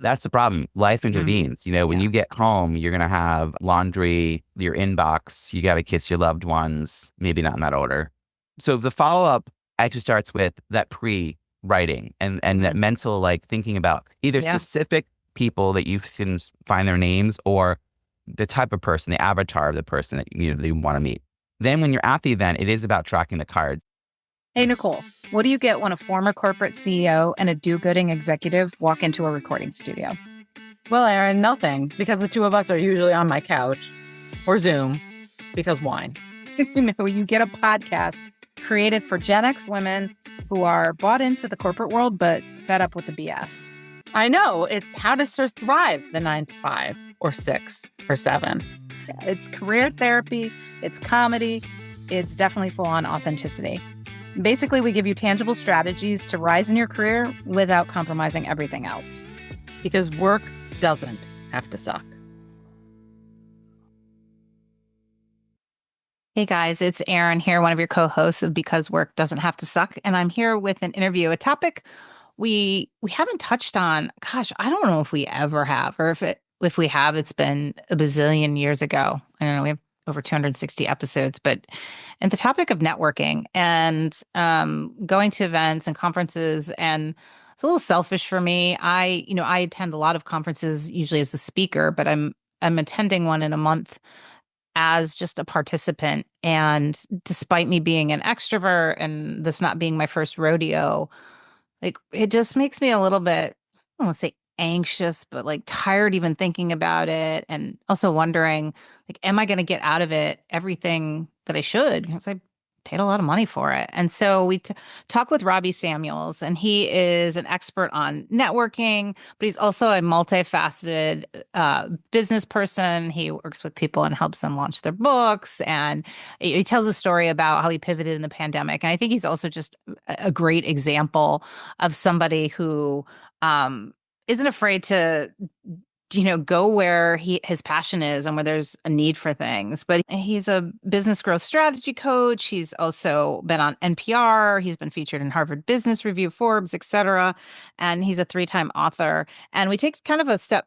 That's the problem. Life intervenes. When you get home, you're going to have laundry, your inbox, you got to kiss your loved ones, maybe not in that order. So the follow-up actually starts with that pre-writing and that mental, like thinking about either specific people that you can find their names or the type of person, the avatar of the person that you want to meet. Then when you're at the event, it is about tracking the cards. Hey, Nicole, what do you get when a former corporate CEO and a do-gooding executive walk into a recording studio? Well, Aaron, nothing, because the two of us are usually on my couch or Zoom, because wine. You get a podcast created for Gen X women who are bought into the corporate world, but fed up with the BS. I know. It's how to thrive the 9 to 5 or 6 or 7. It's career therapy. It's comedy. It's definitely full-on authenticity. Basically, we give you tangible strategies to rise in your career without compromising everything else. Because work doesn't have to suck. Hey guys, it's Erin here, one of your co-hosts of Because Work Doesn't Have to Suck. And I'm here with an interview, a topic we haven't touched on. Gosh, I don't know if we ever have, or if we have, it's been a bazillion years ago. I don't know, we have over 260 episodes, and the topic of networking and going to events and conferences, and it's a little selfish for me. I attend a lot of conferences usually as a speaker, but I'm attending one in a month as just a participant. And despite me being an extrovert and this not being my first rodeo, like it just makes me a little bit, I don't want to say anxious, but like tired even thinking about it. And also wondering, like, am I going to get out of it everything that I should? Because I paid a lot of money for it. And so we talk with Robbie Samuels, and he is an expert on networking, but he's also a multifaceted business person. He works with people and helps them launch their books. And he tells a story about how he pivoted in the pandemic. And I think he's also just a great example of somebody who isn't afraid to go where his passion is and where there's a need for things. But he's a business growth strategy coach. He's also been on NPR. He's been featured in Harvard Business Review, Forbes, etc. And he's a 3-time author. And we take kind of a step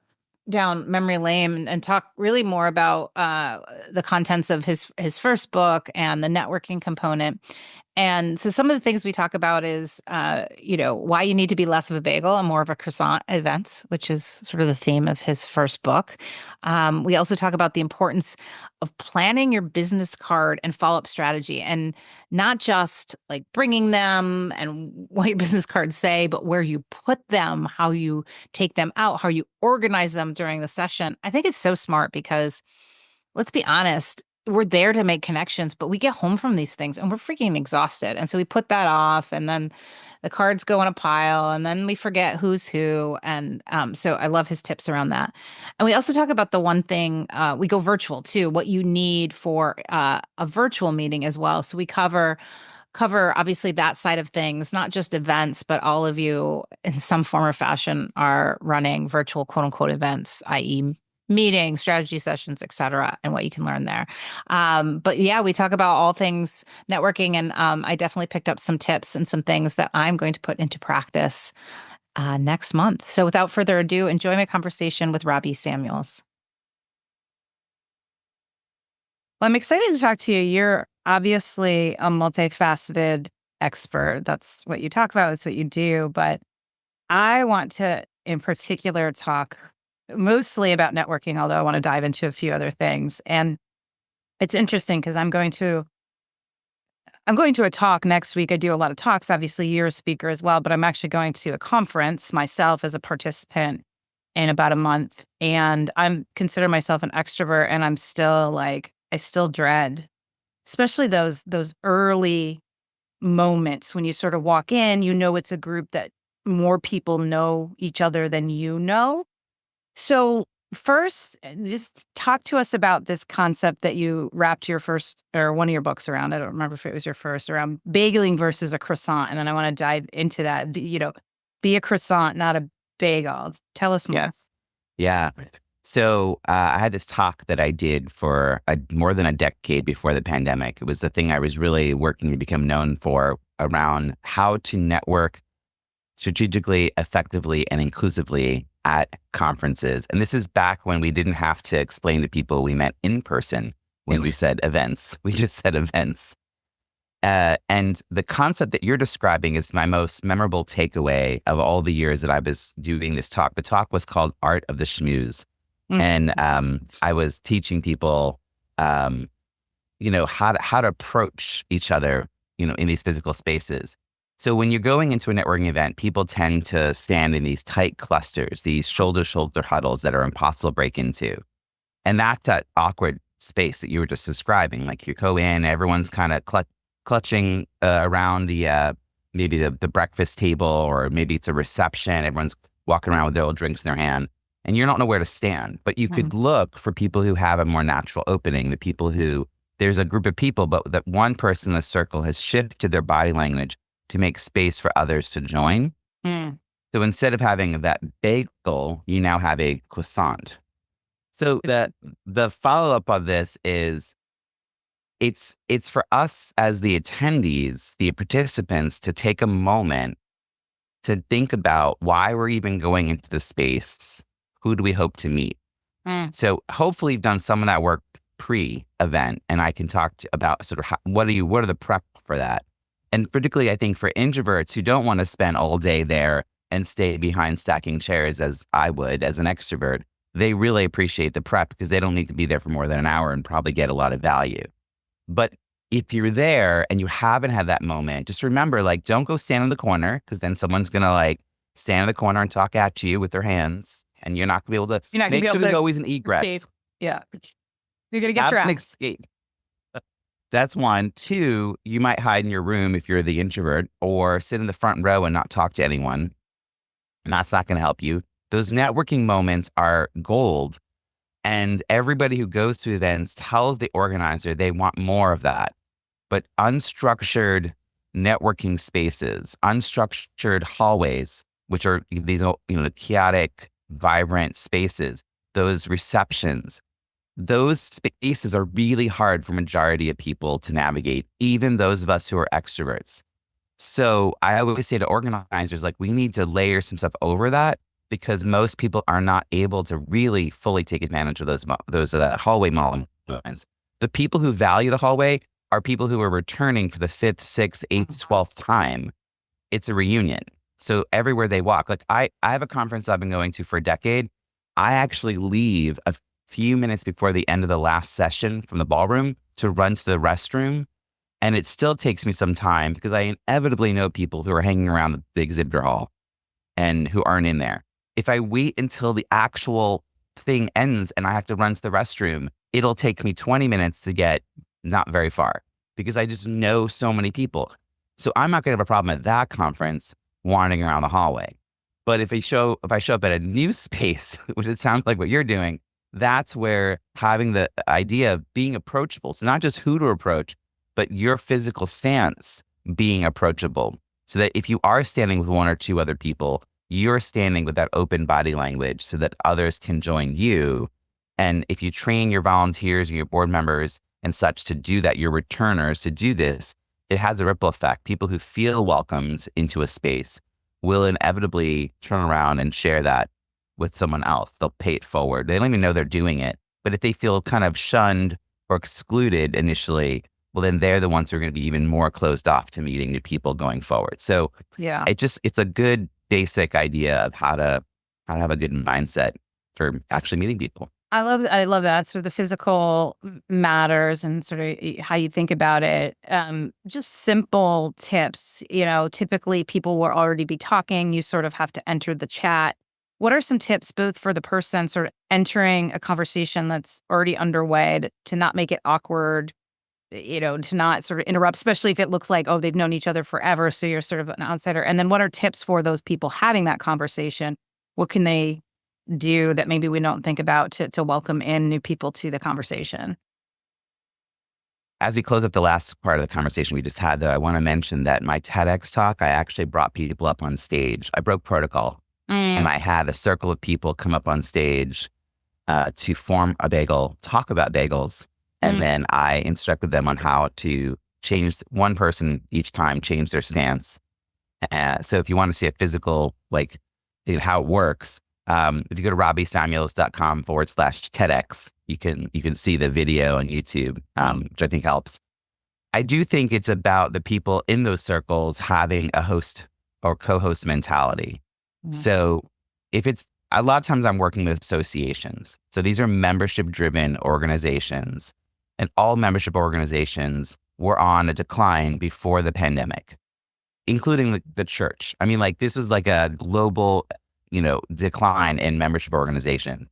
down memory lane and talk really more about the contents of his first book and the networking component. And so some of the things we talk about is, why you need to be less of a bagel and more of a croissant at events, which is sort of the theme of his first book. We also talk about the importance of planning your business card and follow-up strategy, and not just like bringing them and what your business cards say, but where you put them, how you take them out, how you organize them during the session. I think it's so smart because, let's be honest, we're there to make connections, but we get home from these things and we're freaking exhausted. And so we put that off, and then the cards go in a pile, and then we forget who's who. And so I love his tips around that. And we also talk about the one thing, we go virtual too, what you need for a virtual meeting as well. So we cover obviously that side of things, not just events, but all of you in some form or fashion are running virtual quote unquote events, i.e. meetings, strategy sessions, et cetera, and what you can learn there. But yeah, we talk about all things networking, and I definitely picked up some tips and some things that I'm going to put into practice next month. So without further ado, enjoy my conversation with Robbie Samuels. Well, I'm excited to talk to you. You're obviously a multifaceted expert. That's what you talk about. That's what you do. But I want to, in particular, talk mostly about networking, although I want to dive into a few other things. And it's interesting because I'm going to a talk next week. I do a lot of talks. Obviously, you're a speaker as well, but I'm actually going to a conference myself as a participant in about a month. And I'm consider myself an extrovert, and I'm still like, I still dread, especially those early moments when you sort of walk in, it's a group that more people know each other than you know. So first, just talk to us about this concept that you wrapped your first or one of your books around. I don't remember if it was your first, around bageling versus a croissant. And then I want to dive into that. Be a croissant, not a bagel. Tell us more. Yes. Yeah. So I had this talk that I did for more than a decade before the pandemic. It was the thing I was really working to become known for, around how to network strategically, effectively, and inclusively at conferences. And this is back when we didn't have to explain to people we meant in person when we said events. We just said events. And the concept that you're describing is my most memorable takeaway of all the years that I was doing this talk. The talk was called Art of the Schmooze. And I was teaching people, how to approach each other, in these physical spaces. So when you're going into a networking event, people tend to stand in these tight clusters, these shoulder-to-shoulder huddles that are impossible to break into. And that's that awkward space that you were just describing. Like you go in, everyone's kind of clutching around maybe the breakfast table, or maybe it's a reception. Everyone's walking around with their old drinks in their hand, and you don't know where to stand. But you could look for people who have a more natural opening, the people who, there's a group of people, but that one person in the circle has shifted their body language to make space for others to join. So instead of having that bagel, you now have a croissant. So the follow-up of this is, it's for us as the attendees, the participants, to take a moment to think about why we're even going into the space. Who do we hope to meet? So hopefully you've done some of that work pre-event, and I can talk about sort of what are the prep for that. And particularly, I think for introverts who don't want to spend all day there and stay behind stacking chairs as I would as an extrovert, they really appreciate the prep because they don't need to be there for more than an hour and probably get a lot of value. But if you're there and you haven't had that moment, just remember, don't go stand in the corner, because then someone's going to stand in the corner and talk at you with their hands, and you're not going to be able to make sure there's always an egress. Escape. Yeah. You're going to get Have your an ass. escape. That's one. Two, you might hide in your room if you're the introvert, or sit in the front row and not talk to anyone. And that's not going to help you. Those networking moments are gold. And everybody who goes to events tells the organizer they want more of that. But unstructured networking spaces, unstructured hallways, which are these chaotic, vibrant spaces, those receptions, those spaces are really hard for majority of people to navigate, even those of us who are extroverts. So I always say to organizers, we need to layer some stuff over that, because most people are not able to really fully take advantage of those hallway moments. The people who value the hallway are people who are returning for the 5th, 6th, 8th, 12th time. It's a reunion. So everywhere they walk, I have a conference I've been going to for a decade. I actually leave a few minutes before the end of the last session from the ballroom to run to the restroom. And it still takes me some time because I inevitably know people who are hanging around the exhibitor hall and who aren't in there. If I wait until the actual thing ends and I have to run to the restroom, it'll take me 20 minutes to get not very far because I just know so many people. So I'm not going to have a problem at that conference wandering around the hallway. But if I show up at a new space, which it sounds like what you're doing, that's where having the idea of being approachable. So not just who to approach, but your physical stance being approachable. So that if you are standing with one or two other people, you're standing with that open body language so that others can join you. And if you train your volunteers and your board members and such to do that, your returners to do this, it has a ripple effect. People who feel welcomed into a space will inevitably turn around and share that with someone else. They'll pay it forward. They don't even know they're doing it. But if they feel kind of shunned or excluded initially, well, then they're the ones who are going to be even more closed off to meeting new people going forward. So yeah, it's a good basic idea of how to have a good mindset for actually meeting people. I love that. So the physical matters and sort of how you think about it. Just simple tips. Typically people will already be talking. You sort of have to enter the chat. What are some tips both for the person sort of entering a conversation that's already underway to not make it awkward, to not sort of interrupt, especially if it looks like, oh, they've known each other forever, so you're sort of an outsider. And then what are tips for those people having that conversation? What can they do that maybe we don't think about to welcome in new people to the conversation? As we close up the last part of the conversation we just had, though, I want to mention that my TEDx talk, I actually brought people up on stage. I broke protocol. And I had a circle of people come up on stage to form a bagel, talk about bagels. And then I instructed them on how to change one person each time, change their stance. So if you want to see a physical, like how it works, if you go to robbiesamuels.com/TEDx, you can see the video on YouTube, which I think helps. I do think it's about the people in those circles having a host or co-host mentality. So if it's, a lot of times I'm working with associations. So these are membership driven organizations, and all membership organizations were on a decline before the pandemic, including the church. I mean, like this was like a global, decline in membership organization.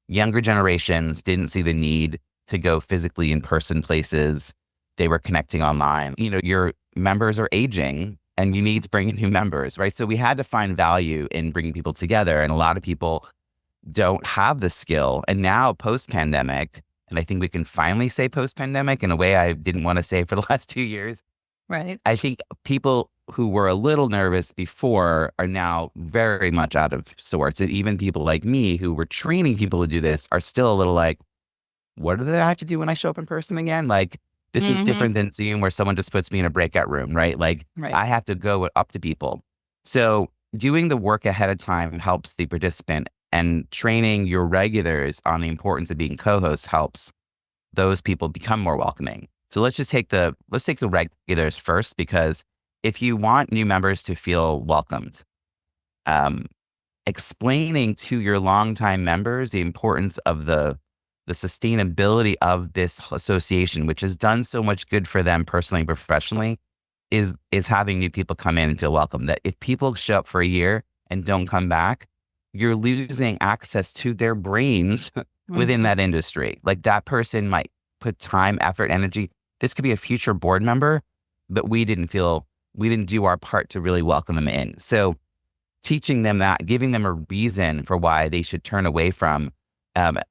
Younger generations didn't see the need to go physically in person places. They were connecting online. Your members are aging and you need to bring in new members, right? So we had to find value in bringing people together. And a lot of people don't have the skill. And now post-pandemic, and I think we can finally say post-pandemic in a way I didn't want to say for the last 2 years. Right. I think people who were a little nervous before are now very much out of sorts. And even people like me who were training people to do this are still a little like, what do I have to do when I show up in person again? Like, this is different than Zoom where someone just puts me in a breakout room, right? Like, I have to go up to people. So doing the work ahead of time helps the participant, and training your regulars on the importance of being co-hosts helps those people become more welcoming. So let's take the regulars first, because if you want new members to feel welcomed, explaining to your longtime members the importance of the sustainability of this association, which has done so much good for them personally and professionally, is having new people come in and feel welcome. That if people show up for a year and don't come back, you're losing access to their brains within that industry. Like that person might put time, effort, energy. This could be a future board member, but we didn't do our part to really welcome them in. So teaching them that, giving them a reason for why they should turn away from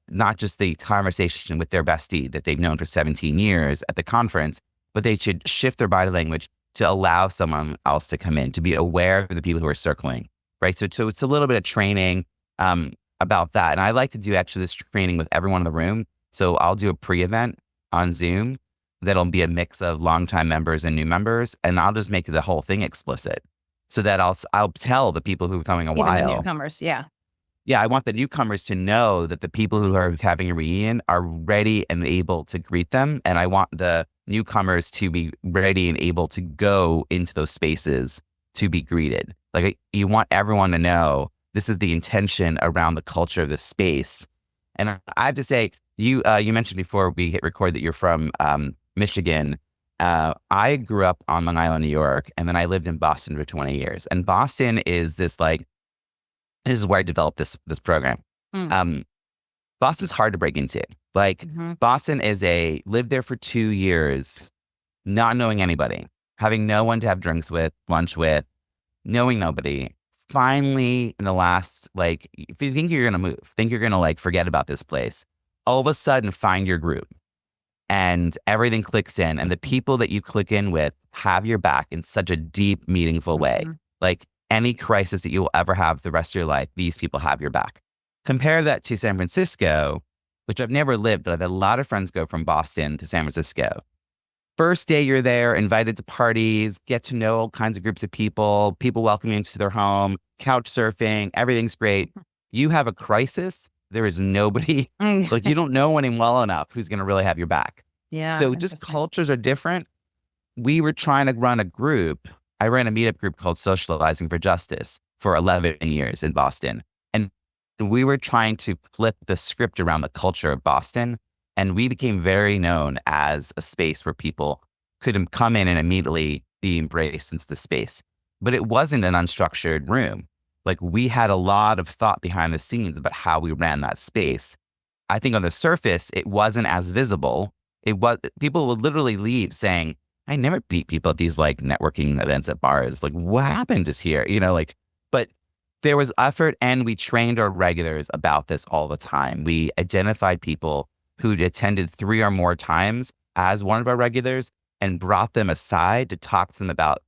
not just the conversation with their bestie that they've known for 17 years at the conference, but they should shift their body language to allow someone else to come in, to be aware of the people who are circling, right? So it's a little bit of training about that. And I like to do actually this training with everyone in the room. So I'll do a pre-event on Zoom that'll be a mix of longtime members and new members, and I'll just make the whole thing explicit so that I'll tell the people who've coming a Even while. the newcomers, yeah. Yeah, I want the newcomers to know that the people who are having a reunion are ready and able to greet them. And I want the newcomers to be ready and able to go into those spaces to be greeted. Like you want everyone to know this is the intention around the culture of the space. And I have to say, you mentioned before we hit record that you're from Michigan. I grew up on Long Island, New York, and then I lived in Boston for 20 years. And Boston is this is where I developed this program. Boston's hard to break into. Boston lived there for 2 years, not knowing anybody, having no one to have drinks with, lunch with, knowing nobody. Finally, in the last, if you think you're going to move, think you're going to forget about this place, all of a sudden find your group and everything clicks in, and the people that you click in with have your back in such a deep, meaningful way. Like any crisis that you will ever have the rest of your life, these people have your back. Compare that to San Francisco, which I've never lived, but I've had a lot of friends go from Boston to San Francisco. First day you're there, invited to parties, get to know all kinds of groups of people welcoming you into their home, couch surfing, everything's great. You have a crisis, there is nobody, you don't know anyone well enough who's going to really have your back. Yeah. So just cultures are different. We were trying to run a group. I ran a meetup group called Socializing for Justice for 11 years in Boston. And we were trying to flip the script around the culture of Boston. And we became very known as a space where people could come in and immediately be embraced into the space. But it wasn't an unstructured room. We had a lot of thought behind the scenes about how we ran that space. I think on the surface, it wasn't as visible. People would literally leave saying, I never meet people at these networking events at bars. What happened just here? But there was effort, and we trained our regulars about this all the time. We identified people who'd attended 3 or more times as one of our regulars and brought them aside to talk to them about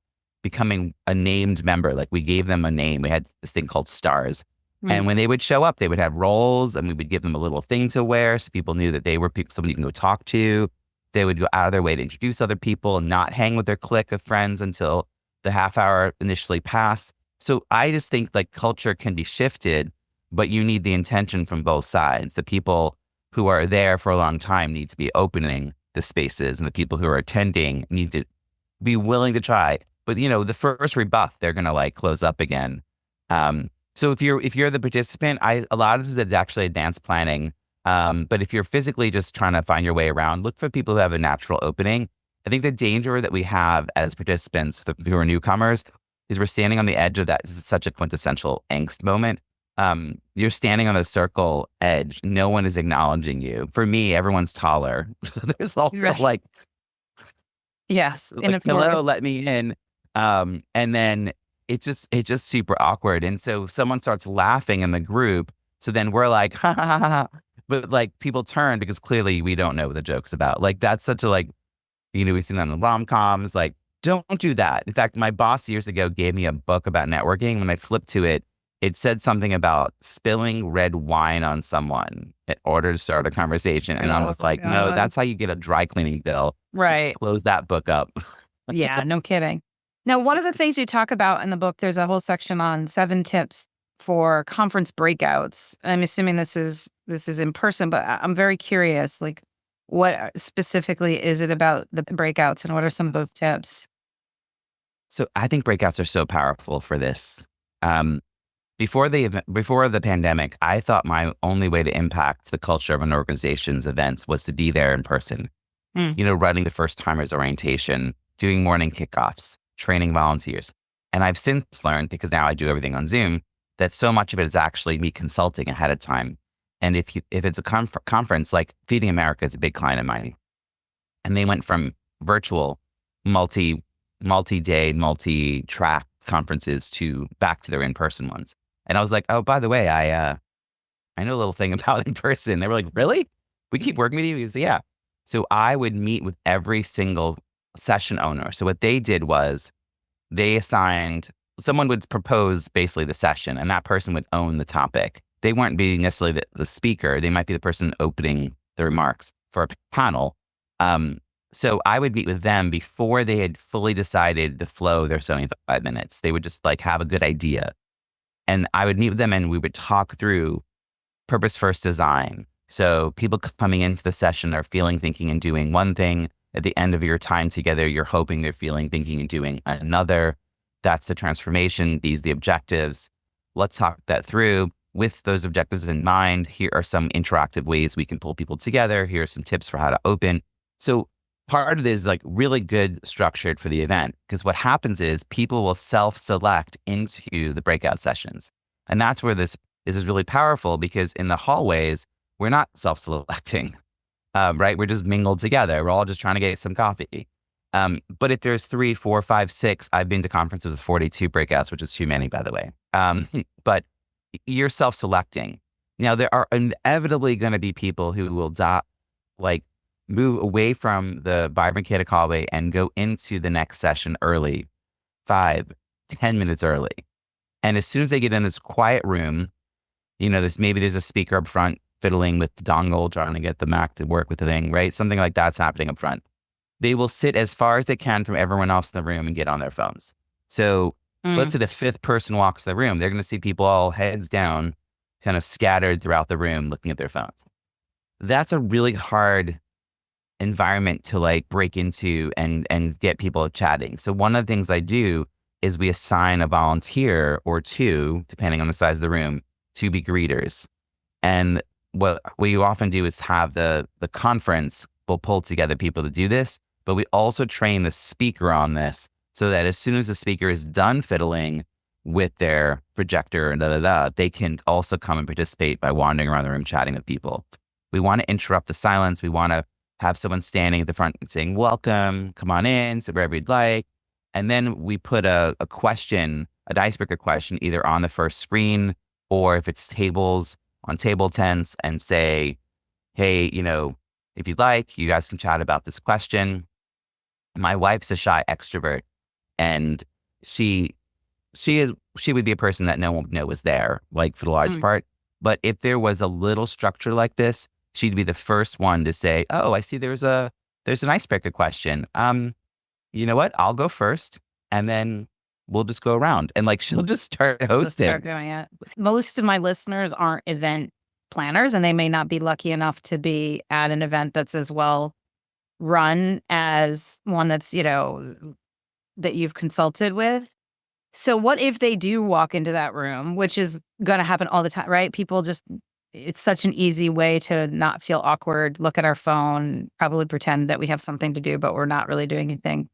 becoming a named member. We gave them a name. We had this thing called stars. And when they would show up, they would have roles, and we would give them a little thing to wear so people knew that they were somebody you can go talk to. They would go out of their way to introduce other people and not hang with their clique of friends until the half hour initially pass. So I just think like culture can be shifted, but you need the intention from both sides. The people who are there for a long time need to be opening the spaces, and the people who are attending need to be willing to try. But the first rebuff, they're gonna like close up again. So if you're the participant, a lot of it is actually advanced planning. But if you're physically just trying to find your way around, look for people who have a natural opening. I think the danger that we have as participants who are newcomers is we're standing on the edge of that. This is such a quintessential angst moment. You're standing on the circle edge. No one is acknowledging you. For me, everyone's taller. So there's also like, yes, like, hello, let me in. And then it's just super awkward. And so someone starts laughing in the group. So then we're like, ha ha ha ha. But like people turn because clearly we don't know what the joke's about. Like that's such a like, we've seen that in the rom-coms. Like, don't do that. In fact, my boss years ago gave me a book about networking. When I flipped to it, it said something about spilling red wine on someone in order to start a conversation. And I was like, no, that's how you get a dry cleaning bill. Right. Close that book up. Yeah, no kidding. Now, one of the things you talk about in the book, there's a whole section on 7 tips for conference breakouts. I'm assuming this is in person, but I'm very curious, like what specifically is it about the breakouts and what are some of those tips? So I think breakouts are so powerful for this. Before the pandemic, I thought my only way to impact the culture of an organization's events was to be there in person. Running the first timers orientation, doing morning kickoffs, training volunteers. And I've since learned, because now I do everything on Zoom, that so much of it is actually me consulting ahead of time. And if it's a conference, like Feeding America is a big client of mine, and they went from virtual multi-day, multi-track conferences to back to their in-person ones. And I was like, oh, by the way, I know a little thing about in person. They were like, really? We keep working with you? He said, yeah. So I would meet with every single session owner. So what they did was someone would propose basically the session, and that person would own the topic. They weren't being necessarily the speaker. They might be the person opening the remarks for a panel. So I would meet with them before they had fully decided to flow their 75 minutes. They would just like have a good idea. And I would meet with them and we would talk through purpose first design. So people coming into the session are feeling, thinking, and doing one thing. At the end of your time together, you're hoping they're feeling, thinking, and doing another. That's the transformation. These are the objectives. Let's talk that through. With those objectives in mind, here are some interactive ways we can pull people together. Here are some tips for how to open. So part of it is like really good structured for the event, because what happens is people will self-select into the breakout sessions. And that's where this is really powerful, because in the hallways, we're not self-selecting, right? We're just mingled together. We're all just trying to get some coffee. But if there's 3, 4, 5, 6, I've been to conferences with 42 breakouts, which is too many, by the way. But you're self-selecting. Now, there are inevitably going to be people who will move away from the bifurcated hallway and go into the next session early, 5, 10 minutes early. And as soon as they get in this quiet room, there's a speaker up front fiddling with the dongle, trying to get the Mac to work with the thing, right? Something like that's happening up front. They will sit as far as they can from everyone else in the room and get on their phones. So let's say the 5th person walks the room, they're going to see people all heads down, kind of scattered throughout the room, looking at their phones. That's a really hard environment to break into and get people chatting. So one of the things I do is we assign a volunteer or 2, depending on the size of the room, to be greeters. And what we often do is have the conference will pull together people to do this, but we also train the speaker on this, so that as soon as the speaker is done fiddling with their projector and they can also come and participate by wandering around the room chatting with people. We want to interrupt the silence. We want to have someone standing at the front saying, welcome, come on in, sit wherever you'd like. And then we put a question, an icebreaker question, either on the first screen, or if it's tables, on table tents, and say, hey, if you'd like, you guys can chat about this question. My wife's a shy extrovert, and she would be a person that no one would know was there, for the large part. But if there was a little structure like this, she'd be the first one to say, oh, I see there's an icebreaker question. You know what? I'll go first. and then we'll just go around and like she'll just start hosting. Start doing it. Most of my listeners aren't event planners, and they may not be lucky enough to be at an event that's as well run as one that's, that you've consulted with. So what if they do walk into that room, which is going to happen all the time, right? People just, it's such an easy way to not feel awkward, look at our phone, probably pretend that we have something to do, but we're not really doing anything.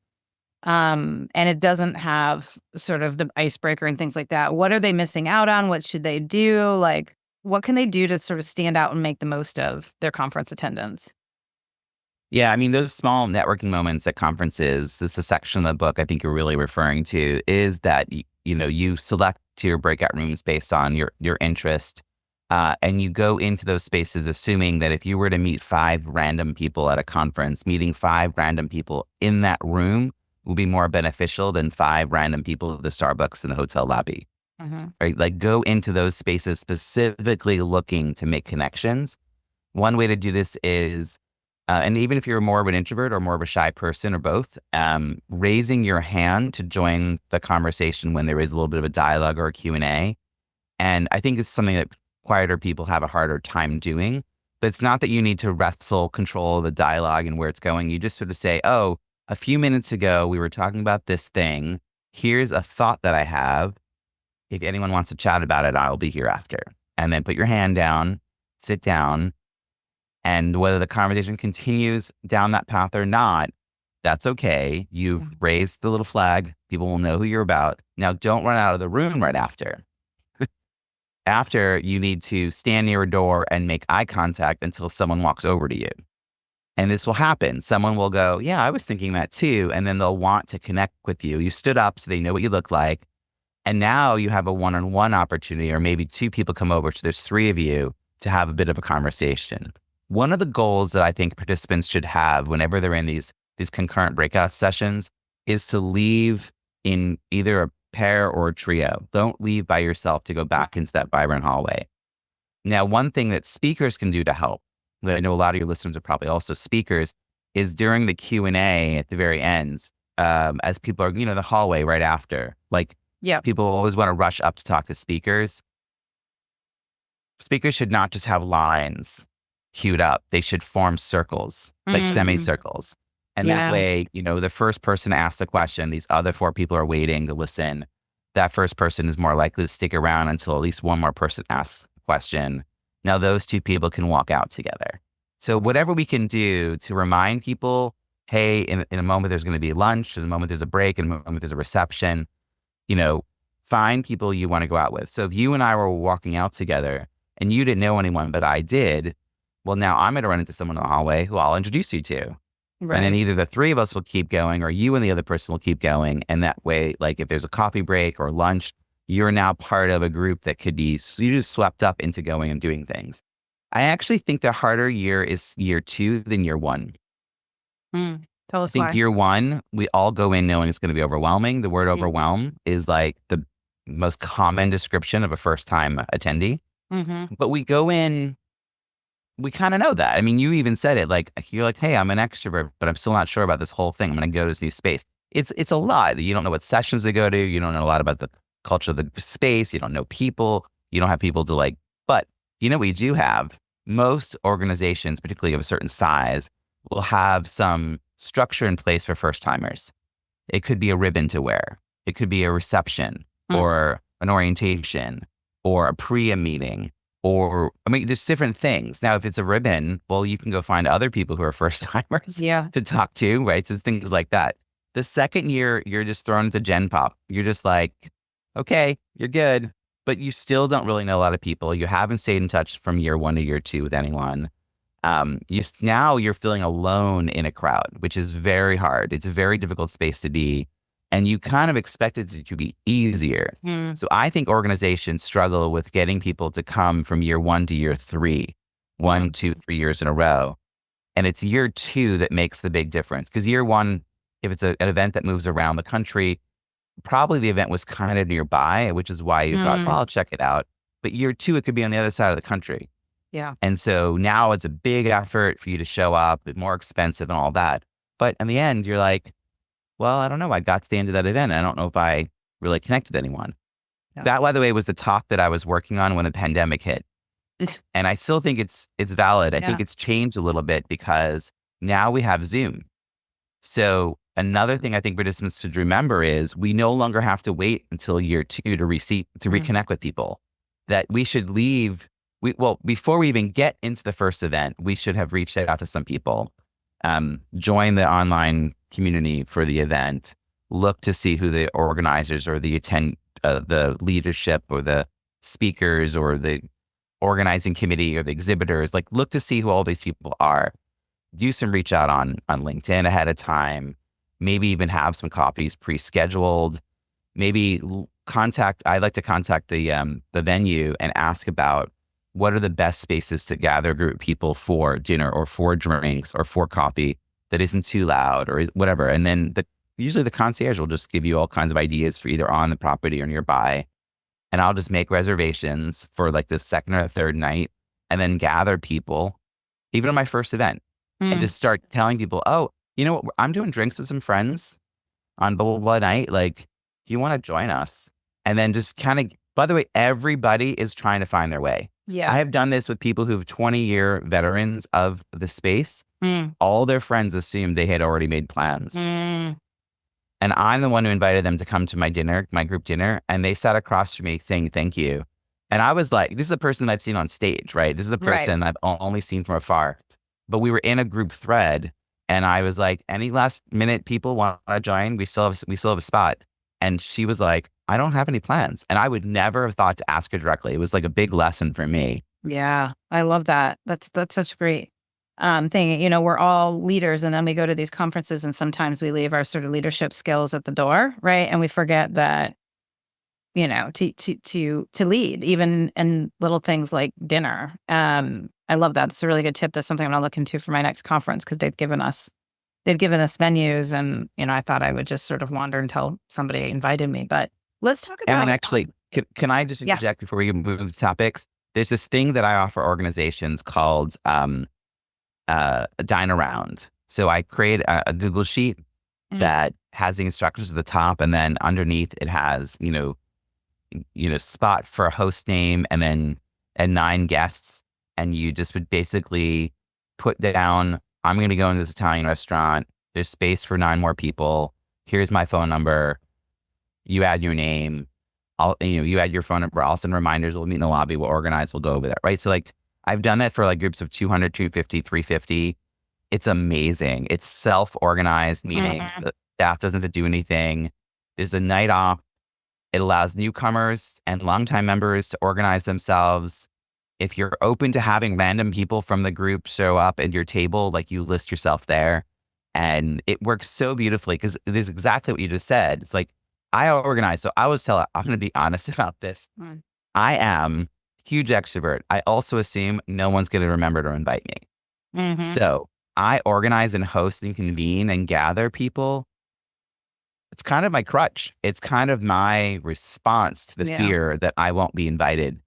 And it doesn't have sort of the icebreaker and things like that. What are they missing out on? What should they do? Like, what can they do to sort of stand out and make the most of their conference attendance? Yeah, I mean, those small networking moments at conferences, this is the section of the book I think you're really referring to, is that, you select your breakout rooms based on your interest. And you go into those spaces assuming that if you were to meet 5 random people at a conference, meeting 5 random people in that room will be more beneficial than 5 random people at the Starbucks in the hotel lobby. Right? Like, go into those spaces specifically looking to make connections. One way to do this is, and even if you're more of an introvert or more of a shy person or both, raising your hand to join the conversation when there is a little bit of a dialogue or a Q&A. And I think it's something that quieter people have a harder time doing, but it's not that you need to wrestle control of the dialogue and where it's going. You just sort of say, oh, a few minutes ago, we were talking about this thing. Here's a thought that I have. If anyone wants to chat about it, I'll be here after. And then put your hand down, sit down, and whether the conversation continues down that path or not, that's okay. You've raised the little flag. People will know who you're about. Now, don't run out of the room right after. After, you need to stand near a door and make eye contact until someone walks over to you. And this will happen. Someone will go, yeah, I was thinking that too. And then they'll want to connect with you. You stood up so they know what you look like. And now you have a one-on-one opportunity, or maybe 2 people come over. So there's 3 of you to have a bit of a conversation. One of the goals that I think participants should have whenever they're in these concurrent breakout sessions is to leave in either a pair or a trio. Don't leave by yourself to go back into that vibrant hallway. Now, one thing that speakers can do to help, I know a lot of your listeners are probably also speakers, is during the Q&A at the very end, as people are, the hallway right after, people always want to rush up to talk to speakers. Speakers should not just have lines queued up. They should form circles, like semicircles. And that way, the first person to ask the question, these other 4 people are waiting to listen. That first person is more likely to stick around until at least one more person asks the question. Now those 2 people can walk out together. So whatever we can do to remind people, hey, in a moment there's going to be lunch, in a moment there's a break, in a moment there's a reception, find people you want to go out with. So if you and I were walking out together and you didn't know anyone, but I did, well, now I'm going to run into someone in the hallway who I'll introduce you to. Right. And then either the 3 of us will keep going or you and the other person will keep going. And that way, like if there's a coffee break or lunch, you're now part of a group that could be, you just swept up into going and doing things. I actually think the harder year is year 2 than year 1. Tell us I think why. year 1, we all go in knowing it's going to be overwhelming. The word overwhelm is like the most common description of a first-time attendee. But we go in, we kind of know that. I mean, you even said it, like, you're like, hey, I'm an extrovert, but I'm still not sure about this whole thing. I'm going to go to this new space. It's a lot. You don't know what sessions to go to. You don't know a lot about the culture of the space. You don't know people. You don't have people to like, but we do have, most organizations, particularly of a certain size, will have some structure in place for first timers. It could be a ribbon to wear. It could be a reception or an orientation or a pre-a meeting. Or, there's different things. Now, if it's a ribbon, well, you can go find other people who are first timers to talk to, right? So it's things like that. The second year, you're just thrown into Gen Pop. You're just like, okay, you're good, but you still don't really know a lot of people. You haven't stayed in touch from year 1 to year 2 with anyone. Now you're feeling alone in a crowd, which is very hard. It's a very difficult space to be. And you kind of expect it to be easier. So I think organizations struggle with getting people to come from year 1 to year 3, 1, 2, 3 years in a row. And it's year 2 that makes the big difference. Because year 1, if it's an event that moves around the country, probably the event was kind of nearby, which is why you thought, well, I'll check it out. But year 2, it could be on the other side of the country. Yeah. And so now it's a big effort for you to show up, it's more expensive and all that. But in the end, you're like, well, I don't know. I got to the end of that event. I don't know if I really connected with anyone. Yeah. That, by the way, was the talk that I was working on when the pandemic hit. And I still think it's valid. I think it's changed a little bit because now we have Zoom. So another thing I think participants should remember is we no longer have to wait until year 2 to reconnect with people. That we should leave. Before we even get into the first event, we should have reached out to some people, join the online community for the event, look to see who the organizers or the leadership or the speakers or the organizing committee or the exhibitors, like look to see who all these people are. Do some reach out on LinkedIn ahead of time, maybe even have some copies pre-scheduled, maybe I'd like to contact the venue and ask about what are the best spaces to gather a group of people for dinner or for drinks or for coffee that isn't too loud or whatever. And then usually the concierge will just give you all kinds of ideas for either on the property or nearby. And I'll just make reservations for like the second or third night and then gather people, even on my first event, and just start telling people, oh, you know what? I'm doing drinks with some friends on blah, blah, blah night. Like, you want to join us? And then just kind of, by the way, everybody is trying to find their way. Yeah. I have done this with people who've 20-year veterans of the space. All their friends assumed they had already made plans. And I'm the one who invited them to come to my group dinner. And they sat across from me saying, thank you. And I was like, this is a person I've seen on stage, right? This is a person I've only seen from afar. But we were in a group thread. And I was like, any last minute people want to join? We still have a spot. And she was like, I don't have any plans. And I would never have thought to ask her directly. It was like a big lesson for me. Yeah, I love that. That's such a great thing. You know, we're all leaders, and then we go to these conferences, and sometimes we leave our sort of leadership skills at the door, right? And we forget that, you know, to lead, even in little things like dinner. I love that. It's a really good tip. That's something I'm going to look into for my next conference, because they've given us venues, and you know, I thought I would just sort of wander until somebody invited me. But let's talk about. And actually, can I just interject before we move into topics? There's this thing that I offer organizations called a dine around. So I create a Google sheet that has the instructions at the top, and then underneath it has spot for a host name, and 9 guests, and you just would basically put down, I'm going to go into this Italian restaurant. There's space for 9 more people. Here's my phone number. You add your name. You add your phone number. I'll send reminders. We'll meet in the lobby. We'll organize. We'll go over that. Right. So like I've done that for like groups of 200, 250, 350. It's amazing. It's self-organized meeting. The staff doesn't have to do anything. There's a night off. It allows newcomers and longtime members to organize themselves. If you're open to having random people from the group show up at your table, like you list yourself there, and it works so beautifully because it is exactly what you just said. It's like, I organize. So I'm going to be honest about this. I am a huge extrovert. I also assume no one's going to remember to invite me. So I organize and host and convene and gather people. It's kind of my crutch. It's kind of my response to the fear that I won't be invited.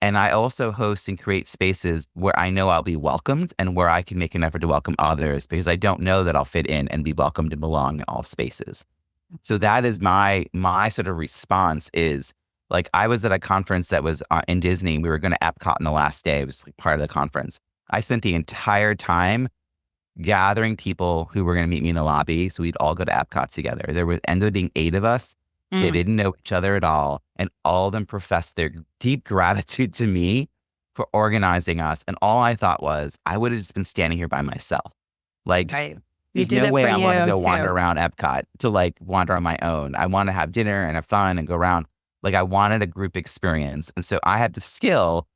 And I also host and create spaces where I know I'll be welcomed and where I can make an effort to welcome others, because I don't know that I'll fit in and be welcomed and belong in all spaces. So that is my sort of response is, like, I was at a conference that was in Disney. We were going to Epcot on the last day. It was like part of the conference. I spent the entire time gathering people who were going to meet me in the lobby. So we'd all go to Epcot together. There ended up being 8 of us. They didn't know each other at all. And all of them professed their deep gratitude to me for organizing us. And all I thought was, I would have just been standing here by myself. Like, there's no way I want to go wander around Epcot to like wander on my own. I want to have dinner and have fun and go around. Like, I wanted a group experience. And so I had the skill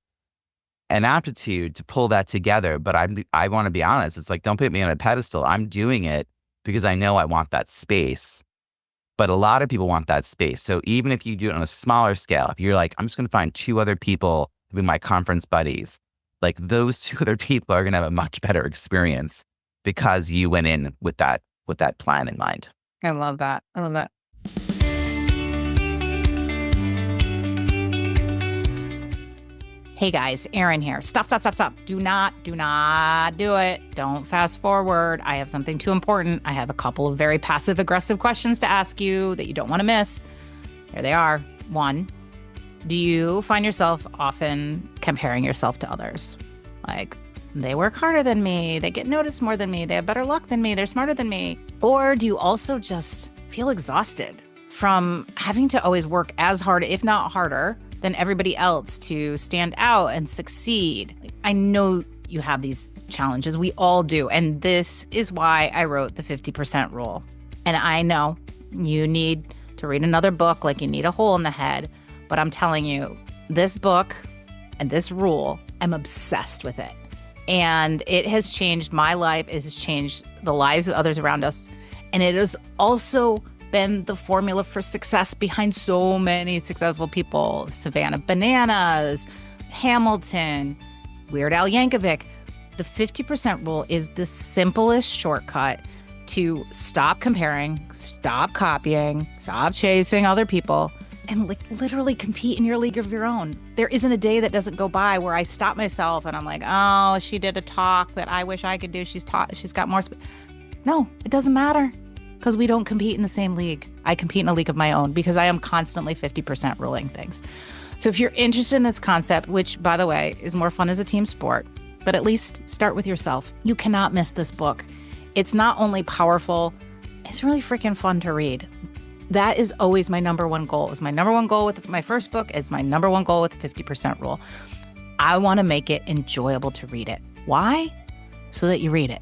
and aptitude to pull that together. But I want to be honest. It's like, don't put me on a pedestal. I'm doing it because I know I want that space. But a lot of people want that space. So even if you do it on a smaller scale, if you're like, I'm just going to find 2 other people to be my conference buddies, like those 2 other people are going to have a much better experience because you went in with that plan in mind. I love that. I love that. Hey guys, Erin here. Stop. Do not do it. Don't fast forward. I have something too important. I have a couple of very passive aggressive questions to ask you that you don't want to miss. Here they are. 1, do you find yourself often comparing yourself to others? Like, they work harder than me. They get noticed more than me. They have better luck than me. They're smarter than me. Or do you also just feel exhausted from having to always work as hard, if not harder, than everybody else to stand out and succeed? I know you have these challenges. We all do. And this is why I wrote the 50% rule. And I know you need to read another book like you need a hole in the head. But I'm telling you, this book and this rule, I'm obsessed with it. And it has changed my life. It has changed the lives of others around us. And it has also been the formula for success behind so many successful people. Savannah Bananas, Hamilton, Weird Al Yankovic. The 50% rule is the simplest shortcut to stop comparing, stop copying, stop chasing other people, and like literally compete in your league of your own. There isn't a day that doesn't go by where I stop myself and I'm like, oh, she did a talk that I wish I could do. She's got more. No, it doesn't matter. Because we don't compete in the same league. I compete in a league of my own because I am constantly 50% ruling things. So if you're interested in this concept, which, by the way, is more fun as a team sport, but at least start with yourself. You cannot miss this book. It's not only powerful, it's really freaking fun to read. That is always my number one goal. It was my number one goal with my first book. It's my number one goal with the 50% rule. I want to make it enjoyable to read it. Why? So that you read it.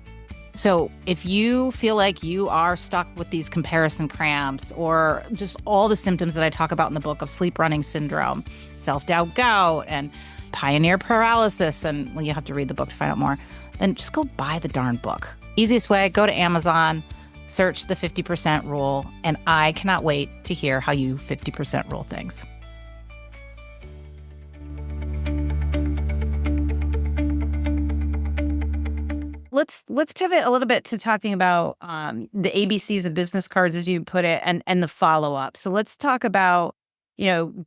So if you feel like you are stuck with these comparison cramps or just all the symptoms that I talk about in the book of sleep running syndrome, self-doubt gout, and pioneer paralysis, and well, you have to read the book to find out more, then just go buy the darn book. Easiest way, go to Amazon, search the 50% rule, and I cannot wait to hear how you 50% rule things. Let's pivot a little bit to talking about the ABCs of business cards, as you put it, and the follow-up. So let's talk about,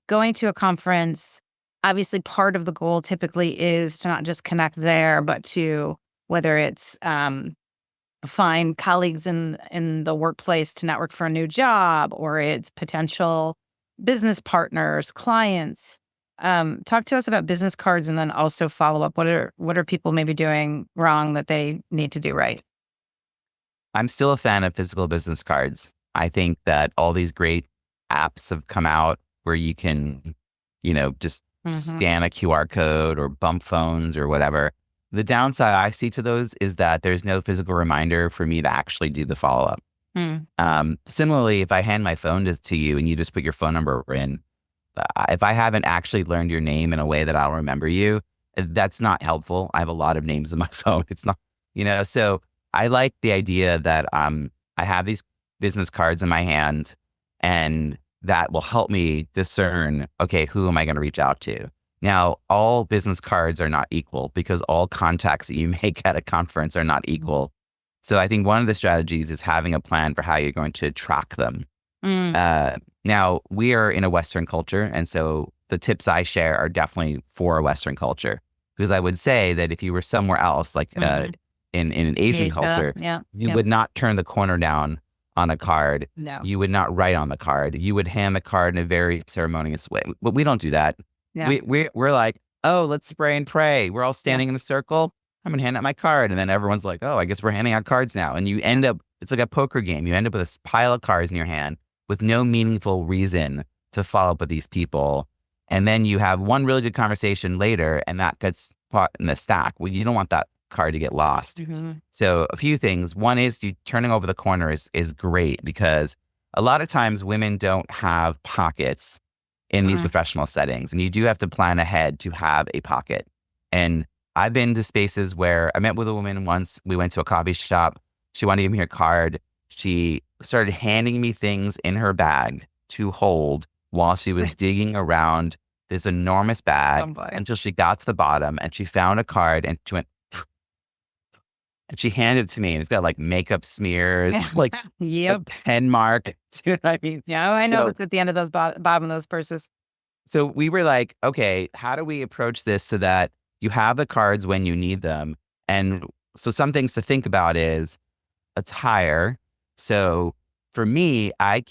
going to a conference. Obviously, part of the goal typically is to not just connect there, but to whether it's find colleagues in the workplace to network for a new job, or it's potential business partners, clients. Talk to us about business cards, and then also follow up. What are people maybe doing wrong that they need to do right? I'm still a fan of physical business cards. I think that all these great apps have come out where you can, just scan a QR code or bump phones or whatever. The downside I see to those is that there's no physical reminder for me to actually do the follow-up. Similarly, if I hand my phone to you and you just put your phone number in, if I haven't actually learned your name in a way that I'll remember you, that's not helpful. I have a lot of names in my phone. It's not, so I like the idea that I have these business cards in my hand, and that will help me discern, okay, who am I going to reach out to? Now, all business cards are not equal because all contacts that you make at a conference are not equal. So I think one of the strategies is having a plan for how you're going to track them. Now, we are in a Western culture, and so the tips I share are definitely for a Western culture. Because I would say that if you were somewhere else, like in an Asian culture, you would not turn the corner down on a card. No. You would not write on the card. You would hand the card in a very ceremonious way. But we don't do that. Yeah. We're like, oh, let's spray and pray. We're all standing in a circle. I'm going to hand out my card. And then everyone's like, oh, I guess we're handing out cards now. And you end up, it's like a poker game. You end up with a pile of cards in your hand with no meaningful reason to follow up with these people. And then you have one really good conversation later, and that gets put in the stack. Well, you don't want that card to get lost. So a few things. One is you turning over the corner is great, because a lot of times women don't have pockets in these professional settings, and you do have to plan ahead to have a pocket. And I've been to spaces where I met with a woman once. We went to a coffee shop. She wanted to give me her card. She started handing me things in her bag to hold while she was digging around this enormous bag until she got to the bottom, and she found a card, and she went, and she handed it to me, and it's got like makeup smears, like a pen mark. Do you know what I mean? Yeah, I know it's at the end of those bottom of those purses. So we were like, okay, how do we approach this so that you have the cards when you need them? And so some things to think about is attire. So for me, I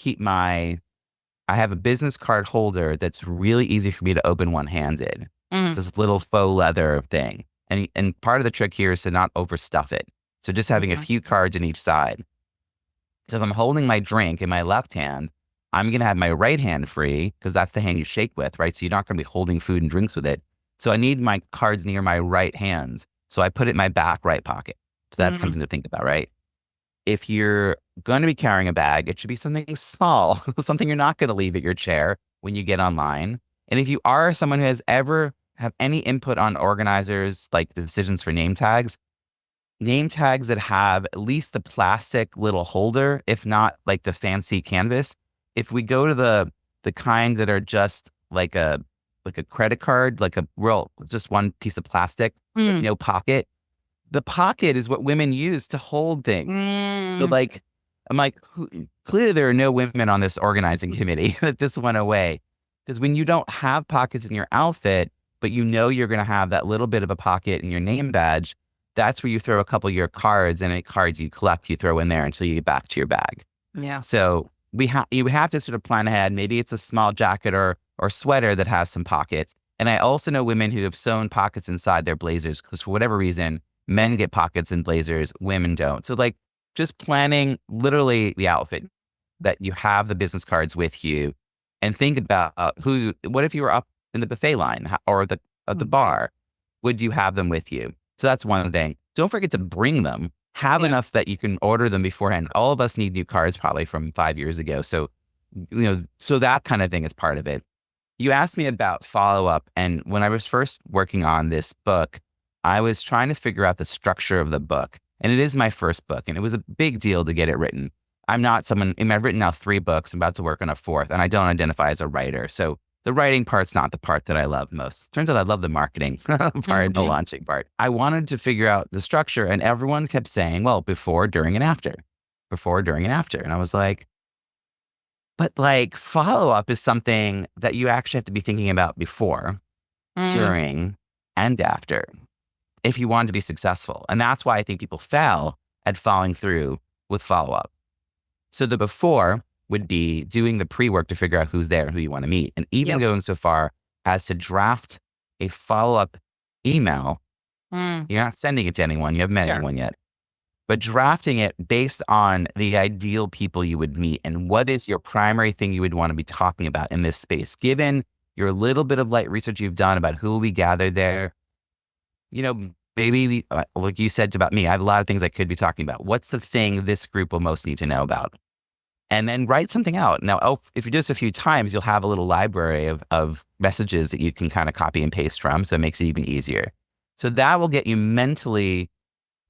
have a business card holder that's really easy for me to open one-handed. Mm. This little faux leather thing. And part of the trick here is to not overstuff it. So just having a few cards in each side. So if I'm holding my drink in my left hand, I'm going to have my right hand free because that's the hand you shake with, right? So you're not going to be holding food and drinks with it. So I need my cards near my right hands. So I put it in my back right pocket. So that's something to think about, right? If you're going to be carrying a bag, it should be something small, something you're not going to leave at your chair when you get online. And if you are someone who has ever have any input on organizers, like the decisions for name tags that have at least the plastic little holder, if not like the fancy canvas. If we go to the kind that are just like a credit card, like just one piece of plastic, no pocket. The pocket is what women use to hold things. So like, I'm like, clearly there are no women on this organizing committee that this went away. Because when you don't have pockets in your outfit, but you know you're going to have that little bit of a pocket in your name badge, that's where you throw a couple of your cards, and any cards you collect, you throw in there until you get back to your bag. Yeah. So you have to sort of plan ahead. Maybe it's a small jacket or sweater that has some pockets. And I also know women who have sewn pockets inside their blazers because for whatever reason, men get pockets in blazers, women don't. So like just planning literally the outfit that you have the business cards with you, and think about what if you were up in the buffet line or at the bar, would you have them with you? So that's one thing. Don't forget to bring them. Have enough that you can order them beforehand. All of us need new cards probably from 5 years ago. So, so that kind of thing is part of it. You asked me about follow-up. And when I was first working on this book, I was trying to figure out the structure of the book. And it is my first book, and it was a big deal to get it written. I'm not someone, I've written now 3 books, I'm about to work on a 4th, and I don't identify as a writer. So the writing part's not the part that I love most. Turns out I love the marketing part, the launching part. I wanted to figure out the structure, and everyone kept saying, well, before, during, and after. Before, during, and after. And I was like, but like follow-up is something that you actually have to be thinking about before, during, and after if you want to be successful. And that's why I think people fail at following through with follow-up. So the before would be doing the pre-work to figure out who's there and who you want to meet. And even going so far as to draft a follow-up email. You're not sending it to anyone. You haven't met anyone yet. But drafting it based on the ideal people you would meet and what is your primary thing you would want to be talking about in this space. Given your little bit of light research you've done about who will be gathered there, maybe like you said about me, I have a lot of things I could be talking about. What's the thing this group will most need to know about? And then write something out. Now, if you do this a few times, you'll have a little library of messages that you can kind of copy and paste from. So it makes it even easier. So that will get you mentally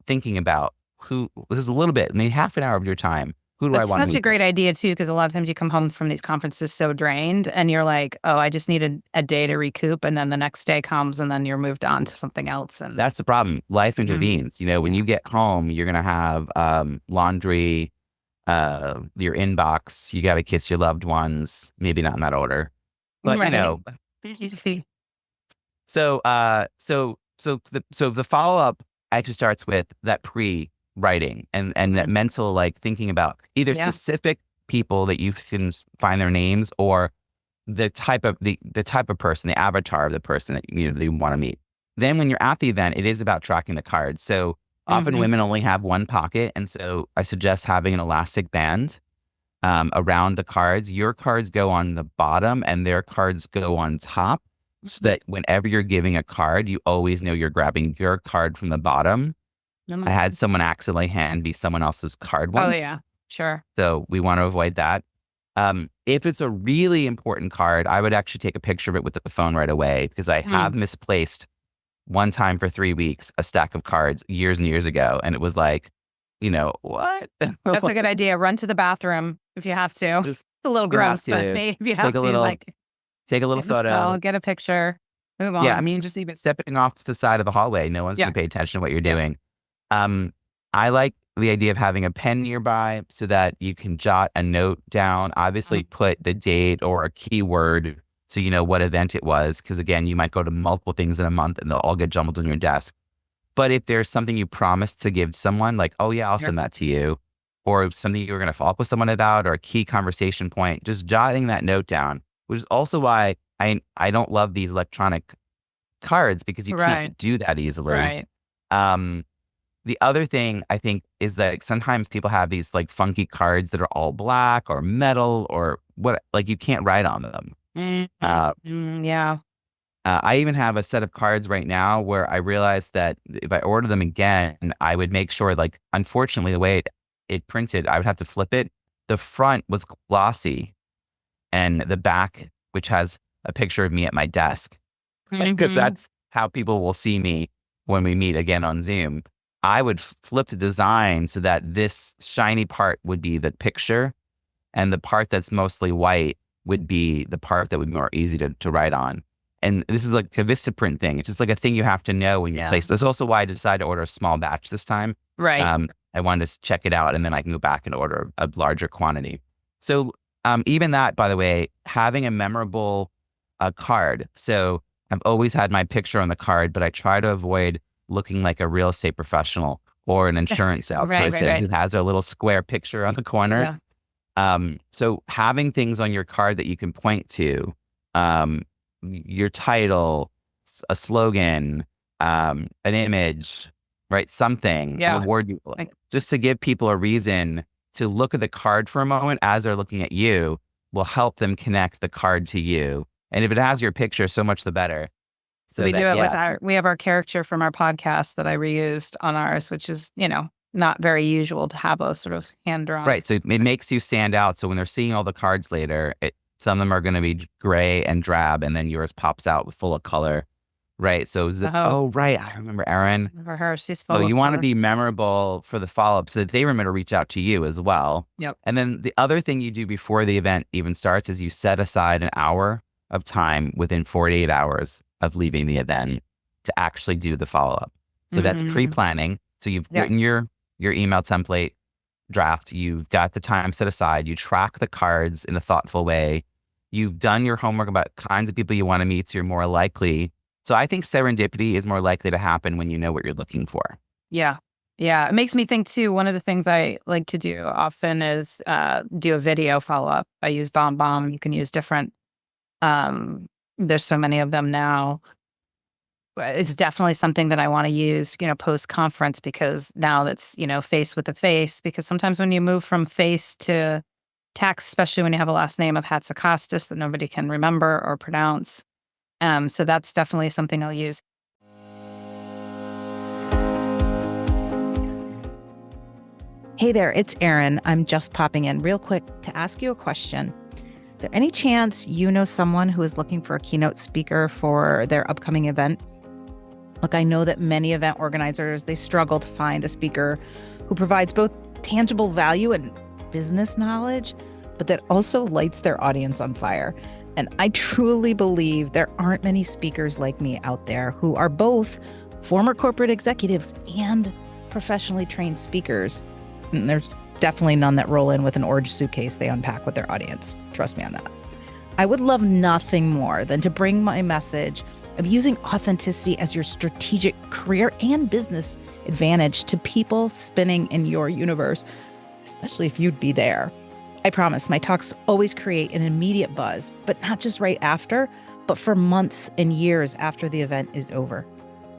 thinking about this is a little bit, half an hour of your time. Who do I want to meet? That's such a great idea too, because a lot of times you come home from these conferences so drained and you're like, oh, I just needed a day to recoup. And then the next day comes and then you're moved on to something else. And that's the problem. Life intervenes. When you get home, you're going to have laundry, your inbox, you got to kiss your loved ones, maybe not in that order, but So the follow-up actually starts with that pre-writing and that mental, like thinking about either specific people that you can find their names or the type of person, the avatar of the person that you want to meet. Then when you're at the event, it is about tracking the cards. So often women only have one pocket. And so I suggest having an elastic band around the cards. Your cards go on the bottom and their cards go on top. So that whenever you're giving a card, you always know you're grabbing your card from the bottom. I had someone accidentally hand me someone else's card once. Oh, yeah. Sure. So we want to avoid that. If it's a really important card, I would actually take a picture of it with the phone right away because I have misplaced one time for 3 weeks a stack of cards years and years ago. And it was like, what? That's a good idea. Run to the bathroom if you have to. It's a little gross, but maybe if you have to, take a little photo, get a picture, move on. Yeah, just even stepping off to the side of the hallway. No one's going to pay attention to what you're doing. I like the idea of having a pen nearby so that you can jot a note down. Obviously, put the date or a keyword so you know what event it was. Because again, you might go to multiple things in a month and they'll all get jumbled on your desk. But if there's something you promised to give someone, like, oh yeah, I'll send that to you, or something you were going to follow up with someone about, or a key conversation point, just jotting that note down, which is also why I don't love these electronic cards, because you can't do that easily. Right. The other thing I think is that sometimes people have these like funky cards that are all black or metal or what, like you can't write on them. Yeah. I even have a set of cards right now where I realized that if I order them again, I would make sure, like, unfortunately, the way it printed, I would have to flip it. The front was glossy and the back, which has a picture of me at my desk, because that's how people will see me when we meet again on Zoom. I would flip the design so that this shiny part would be the picture and the part that's mostly white would be the part that would be more easy to write on. And this is like a Vistaprint thing. It's just like a thing you have to know when you place. That's also why I decided to order a small batch this time. Right. I wanted to check it out, and then I can go back and order a larger quantity. So even that, by the way, having a memorable card. So I've always had my picture on the card, but I try to avoid looking like a real estate professional or an insurance salesperson who has a little square picture on the corner. So having things on your card that you can point to, your title, a slogan, an image, right? Something to reward you, just to give people a reason to look at the card for a moment as they're looking at you, will help them connect the card to you. And if it has your picture, so much the better. So we do it with we have our caricature from our podcast that I reused on ours, which is, not very usual to have a sort of hand drawn. Right. So it makes you stand out. So when they're seeing all the cards later, some of them are going to be gray and drab, and then yours pops out full of color. Right. So, right. I remember Erin. For her, she's full of you want to color. be memorable for the follow-up so that they remember to reach out to you as well. Yep. And then the other thing you do before the event even starts is you set aside an hour of time within 48 hours of leaving the event to actually do the follow-up. So that's pre-planning. So you've written your email template draft. You've got the time set aside. You track the cards in a thoughtful way. You've done your homework about kinds of people you want to meet, so you're more likely. So I think serendipity is more likely to happen when you know what you're looking for. Yeah. Yeah. It makes me think too, one of the things I like to do often is do a video follow-up. I use BombBomb. You can use different, there's so many of them now. It's definitely something that I want to use, post-conference, because now that's, face with the face, because sometimes when you move from face to text, especially when you have a last name of Hatzakostas that nobody can remember or pronounce. So that's definitely something I'll use. Hey there, it's Erin. I'm just popping in real quick to ask you a question. Is there any chance you know someone who is looking for a keynote speaker for their upcoming event? Look, I know that many event organizers, they struggle to find a speaker who provides both tangible value and business knowledge, but that also lights their audience on fire. And I truly believe there aren't many speakers like me out there who are both former corporate executives and professionally trained speakers. And there's definitely none that roll in with an orange suitcase they unpack with their audience. Trust me on that. I would love nothing more than to bring my message of using authenticity as your strategic career and business advantage to people spinning in your universe, especially if you'd be there. I promise my talks always create an immediate buzz, but not just right after, but for months and years after the event is over.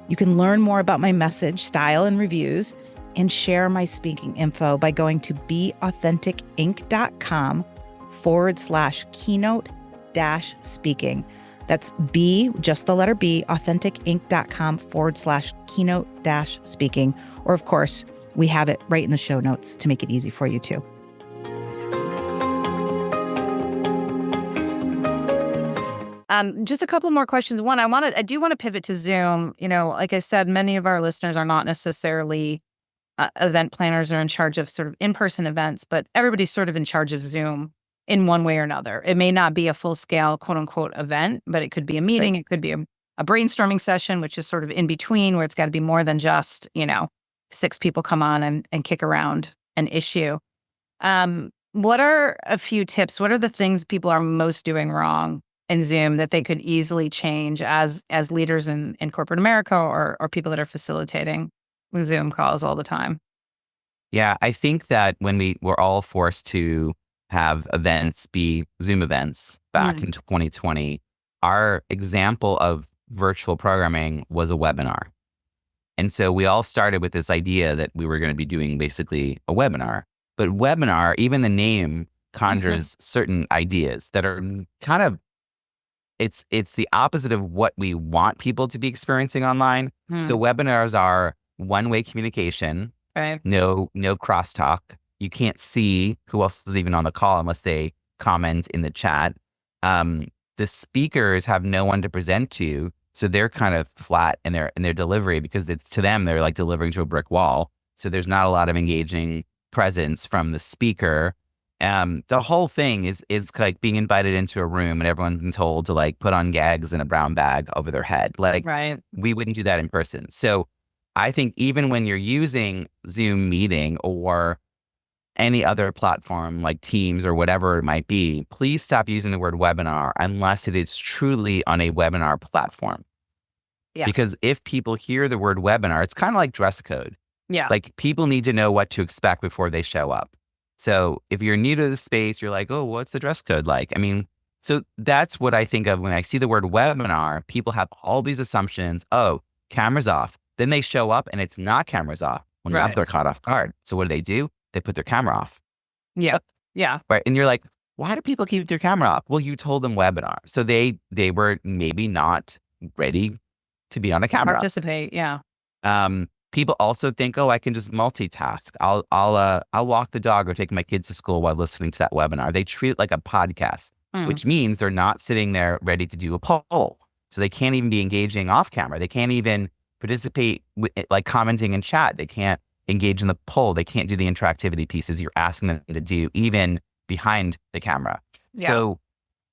You can learn more about my message, style, and reviews, and share my speaking info by going to beauthenticinc.com/keynote-speaking. That's B, just the letter B, authenticinc.com/keynote-speaking. Or of course, we have it right in the show notes to make it easy for you too. Just a couple more questions. One, I do want to pivot to Zoom. Like I said, many of our listeners are not necessarily event planners or in charge of sort of in-person events, but everybody's sort of in charge of Zoom in one way or another. It may not be a full-scale, quote-unquote, event, but it could be a meeting. Right. It could be a brainstorming session, which is sort of in between, where it's got to be more than just, 6 people come on and kick around an issue. What are a few tips? What are the things people are most doing wrong in Zoom that they could easily change as leaders in corporate America or people that are facilitating Zoom calls all the time? Yeah, I think that when we were all forced to have events be Zoom events back in 2020, our example of virtual programming was a webinar. And so we all started with this idea that we were going to be doing basically a webinar. But webinar, even the name conjures certain ideas that are kind of, it's the opposite of what we want people to be experiencing online. So webinars are one-way communication, Right. no crosstalk. You can't see who else is even on the call unless they comment in the chat. The speakers have no one to present to, so they're kind of flat in their delivery because it's, to them, they're like delivering to a brick wall. So there's not a lot of engaging presence from the speaker. The whole thing is like being invited into a room and everyone's been told to like put on gags and a brown bag over their head. Like, we wouldn't do that in person. So I think even when you're using Zoom meeting or any other platform like Teams or whatever it might be, please stop using the word webinar unless it is truly on a webinar platform. Yeah. Because if people hear the word webinar, it's kind of like dress code. Yeah. Like, people need to know what to expect before they show up. So if you're new to the space, you're like, oh, what's the dress code like? I mean, so that's what I think of when I see the word webinar. People have all these assumptions. Oh, cameras off. Then they show up and it's not cameras off. When they're caught off guard. So what do? They put their camera off. Yeah. Yeah. Right. And you're like, why do people keep their camera off? Well, you told them webinar. So they were maybe not ready to be on a camera. Participate. Yeah. People also think, oh, I can just multitask. I'll walk the dog or take my kids to school while listening to that webinar. They treat it like a podcast, which means they're not sitting there ready to do a poll. So they can't even be engaging off camera. They can't even participate with, like, commenting in chat. They can't engage in the poll. They can't do the interactivity pieces you're asking them to do, even behind the camera. Yeah. So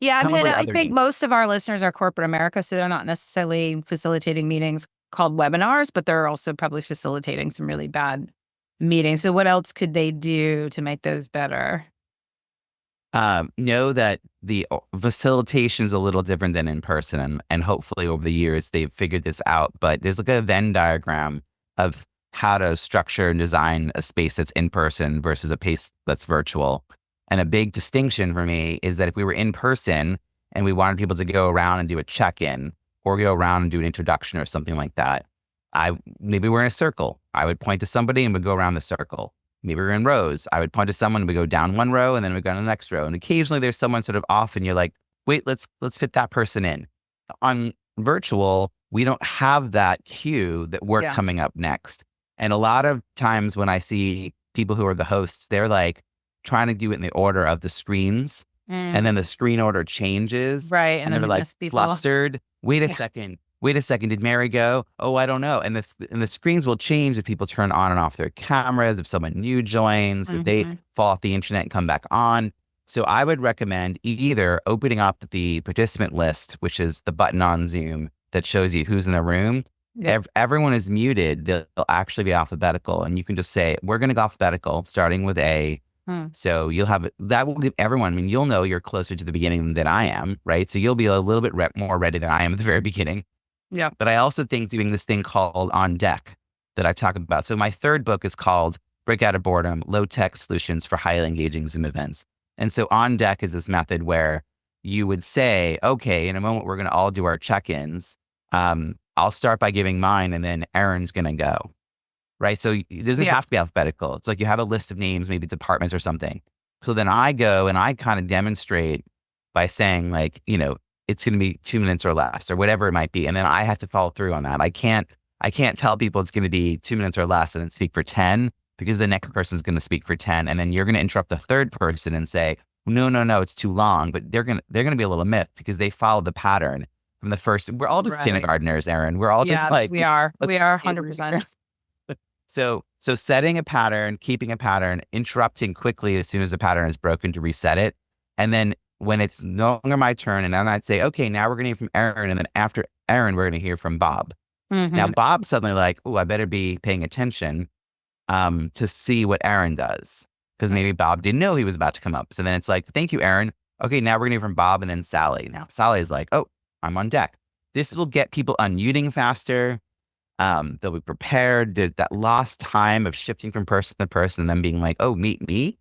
yeah, I mean, I think most of our listeners are corporate America, so they're not necessarily facilitating meetings called webinars, but they're also probably facilitating some really bad meetings. So what else could they do to make those better? Know that the facilitation is a little different than in person, and hopefully over the years they've figured this out. But there's like a Venn diagram of how to structure and design a space that's in person versus a space that's virtual. And a big distinction for me is that if we were in person and we wanted people to go around and do a check-in or go around and do an introduction or something like that, maybe we're in a circle. I would point to somebody and we'd go around the circle. Maybe we're in rows. I would point to someone and we go down one row and then we go to the next row. And occasionally there's someone sort of off and you're like, wait, let's fit that person in. On virtual, we don't have that cue that we're coming up next. And a lot of times when I see people who are the hosts, they're like trying to do it in the order of the screens. And then the screen order changes. Right. And they're like flustered. Wait a second. Did Mary go? Oh, I don't know. And the screens will change if people turn on and off their cameras, if someone new joins, if they fall off the internet and come back on. So I would recommend either opening up the participant list, which is the button on Zoom that shows you who's in the room. If everyone is muted, they'll actually be alphabetical. And you can just say, we're going to go alphabetical, starting with A. So you'll have, that will give everyone, I mean, you'll know you're closer to the beginning than I am, right? So you'll be a little bit more ready than I am at the very beginning. Yeah. But I also think doing this thing called On Deck that I talk about. So my third book is called Break Out of Boredom, Low-Tech Solutions for Highly Engaging Zoom Events. And so On Deck is this method where you would say, okay, in a moment, we're going to all do our check-ins. I'll start by giving mine and then Aaron's going to go. Right. So it doesn't have to be alphabetical. It's like you have a list of names, maybe departments or something. So then I go and I kind of demonstrate by saying, like, you know, it's going to be 2 minutes or less or whatever it might be. And then I have to follow through on that. I can't tell people it's going to be 2 minutes or less and then speak for 10, because the next person's going to speak for 10. And then you're going to interrupt the third person and say, no, it's too long. But they're going to be a little miffed because they followed the pattern from the first. We're all just kindergartners, Aaron. We're all just like, we are 100%. So setting a pattern, keeping a pattern, interrupting quickly as soon as the pattern is broken to reset it. And then when it's no longer my turn, and then I'd say, okay, now we're going to hear from Aaron. And then after Aaron, we're going to hear from Bob. Now, Bob's suddenly like, oh, I better be paying attention to see what Aaron does. Because maybe Bob didn't know he was about to come up. So then it's like, thank you, Aaron. Okay, now we're going to hear from Bob and then Sally. Now Sally's like, oh, I'm on deck. This will get people unmuting faster. They'll be prepared. There's that lost time of shifting from person to person and then being like, oh, me.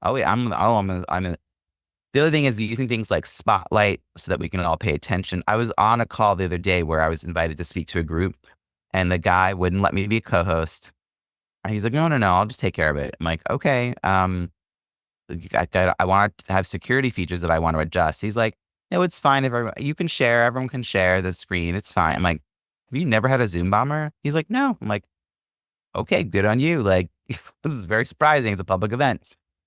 Oh, wait, I'm The other thing is using things like Spotlight so that we can all pay attention. I was on a call the other day where I was invited to speak to a group and the guy wouldn't let me be a co-host. And he's like, no, I'll just take care of it. I'm like, okay. I want to have security features that I want to adjust. He's like, no, it's fine. You can share, everyone can share the screen. It's fine. I'm like, have you never had a Zoom bomber? He's like, no. I'm like, okay, good on you. Like, this is very surprising. It's a public event.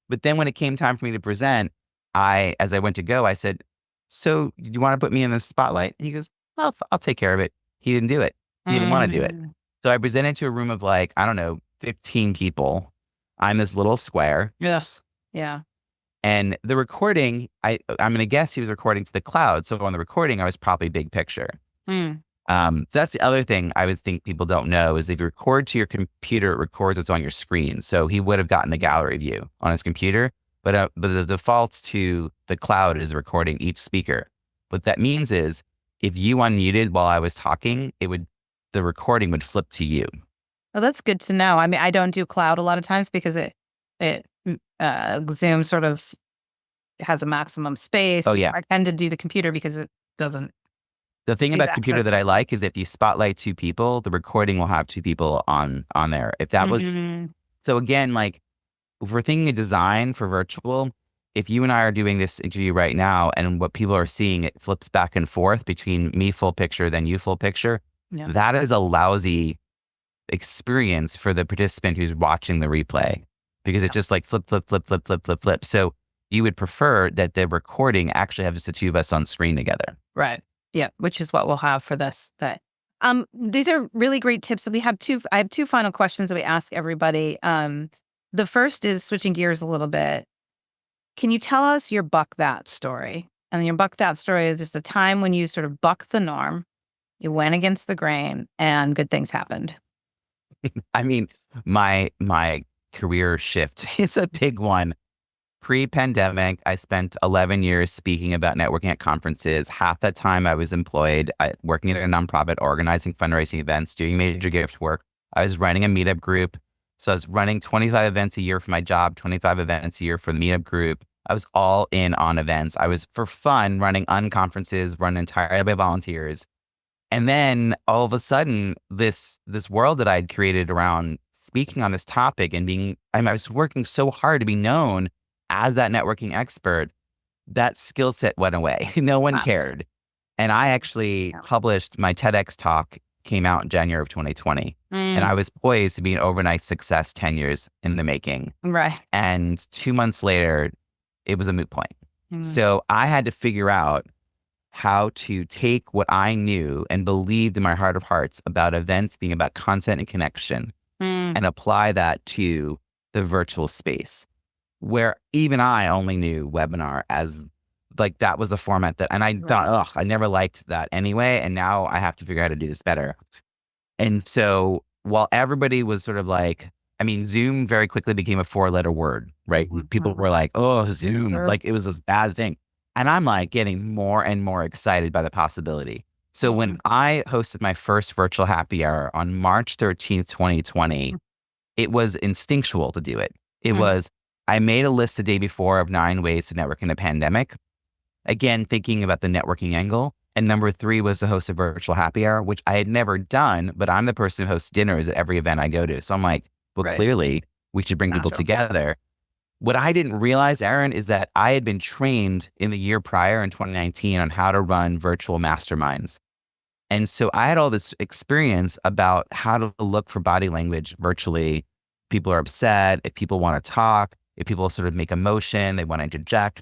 But then when it came time for me to present, as I went to go, I said, so you want to put me in the spotlight? And he goes, well, I'll take care of it. He didn't do it. He didn't want to do it. So I presented to a room of 15 people. I'm this little square. Yes. Yeah. And the recording, I'm going to guess he was recording to the cloud. So on the recording, I was probably big picture. That's the other thing I would think people don't know is if you record to your computer, it records what's on your screen. So he would have gotten the gallery view on his computer, but the defaults to the cloud is recording each speaker. What that means is if you unmuted while I was talking, the recording would flip to you. Well, that's good to know. I mean, I don't do cloud a lot of times because Zoom sort of has a maximum space. Oh, yeah. I tend to do the computer because it doesn't. The thing about computer that I like is if you spotlight two people, the recording will have two people on there. If that was, so again, if we're thinking of design for virtual, if you and I are doing this interview right now and what people are seeing, it flips back and forth between me full picture, then you full picture. Yeah. That is a lousy experience for the participant who's watching the replay because it's just like flip. So you would prefer that the recording actually have just the two of us on screen together. Right. Yeah. Which is what we'll have for this. But these are really great tips. I have two final questions that we ask everybody. The first is switching gears a little bit. Can you tell us your buck that story? And your buck that story is just a time when you sort of bucked the norm, you went against the grain, and good things happened. I mean, my career shift, it's a big one. Pre-pandemic, I spent 11 years speaking about networking at conferences. Half that time I was employed working at a nonprofit, organizing fundraising events, doing major gift work. I was running a meetup group. So I was running 25 events a year for my job, 25 events a year for the meetup group. I was all in on events. I was, for fun, running unconferences, run entirely by volunteers. And then all of a sudden, this world that I'd created around speaking on this topic and I was working so hard to be known as that networking expert, that skill set went away. No one cared. And I actually published my TEDx talk, came out in January of 2020. And I was poised to be an overnight success 10 years in the making. Right. And 2 months later, it was a moot point. So I had to figure out how to take what I knew and believed in my heart of hearts about events being about content and connection and apply that to the virtual space, where even I only knew webinar as that was the format and I thought, I never liked that anyway. And now I have to figure out how to do this better. And so while everybody was sort of Zoom very quickly became a 4-letter word, right? People were like, oh, Zoom, it was this bad thing. And I'm getting more and more excited by the possibility. So when I hosted my first virtual happy hour on March 13th, 2020, it was instinctual to do it. It was, I made a list the day before of 9 ways to network in a pandemic. Again, thinking about the networking angle. And number 3 was to host a virtual happy hour, which I had never done, but I'm the person who hosts dinners at every event I go to. So I'm clearly we should bring people together. What I didn't realize, Aaron, is that I had been trained in the year prior in 2019 on how to run virtual masterminds. And so I had all this experience about how to look for body language virtually. People are upset, if people want to talk, if people sort of make a motion, they want to interject,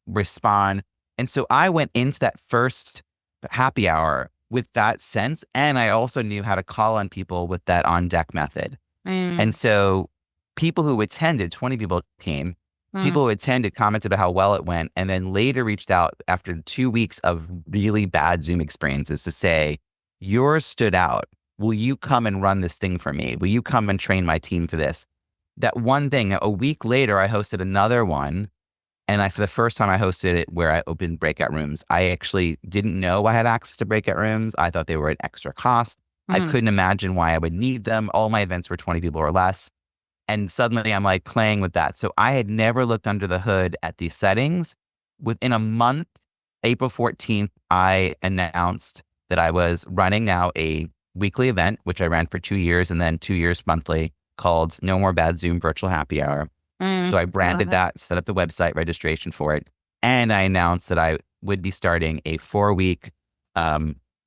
respond. And so I went into that first happy hour with that sense. And I also knew how to call on people with that on deck method. And so people who attended, 20 people came, people who attended commented about how well it went, and then later reached out after 2 weeks of really bad Zoom experiences to say, yours stood out. Will you come and run this thing for me? Will you come and train my team for this? That one thing, a week later, I hosted another one, And for the first time I hosted it where I opened breakout rooms, I actually didn't know I had access to breakout rooms. I thought they were an extra cost. I couldn't imagine why I would need them. All my events were 20 people or less. And suddenly I'm like playing with that. So I had never looked under the hood at these settings. Within a month, April 14th, I announced that I was running now a weekly event, which I ran for 2 years and then 2 years monthly, called No More Bad Zoom Virtual Happy Hour. So I branded that, set up the website registration for it. And I announced that I would be starting a 4-week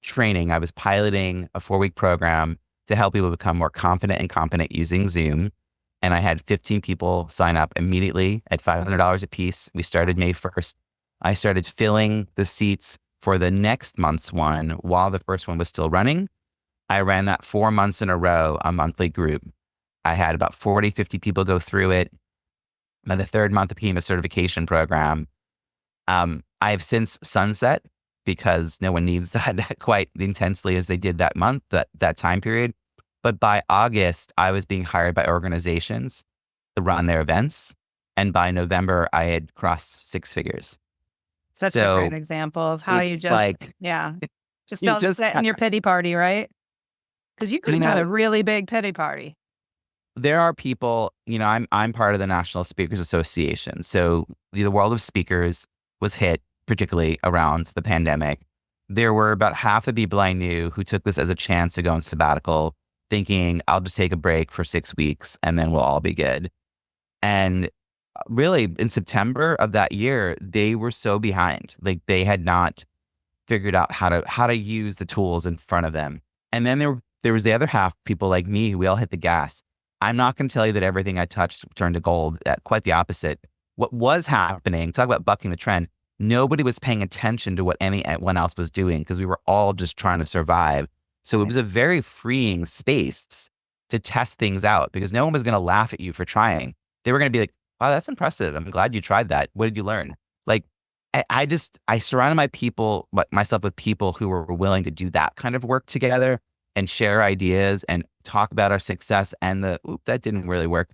training. I was piloting a 4-week program to help people become more confident and competent using Zoom. And I had 15 people sign up immediately at $500 a piece. We started May 1st. I started filling the seats for the next month's one while the first one was still running. I ran that 4 months in a row, a monthly group. I had about 40, 50 people go through it. By the third month, it became a certification program. I have since sunset because no one needs that quite intensely as they did that month, that time period. But by August, I was being hired by organizations to run their events. And by November, I had crossed 6 figures. Such a great example of how you just, just don't sit in your pity party, right? Because you could have a really big pity party. There are people, I'm part of the National Speakers Association. So the world of speakers was hit, particularly around the pandemic. There were about half the people I knew who took this as a chance to go on sabbatical, thinking I'll just take a break for 6 weeks and then we'll all be good. And really in September of that year, they were so behind. Like they had not figured out how to use the tools in front of them. And then there was the other half, people like me, who we all hit the gas. I'm not going to tell you that everything I touched turned to gold. Quite the opposite. What was happening, talk about bucking the trend, nobody was paying attention to what anyone else was doing because we were all just trying to survive. So it was a very freeing space to test things out because no one was going to laugh at you for trying. They were going to be like, wow, that's impressive. I'm glad you tried that. What did you learn? Like, I surrounded myself with people who were willing to do that kind of work together and share ideas and talk about our success and that didn't really work.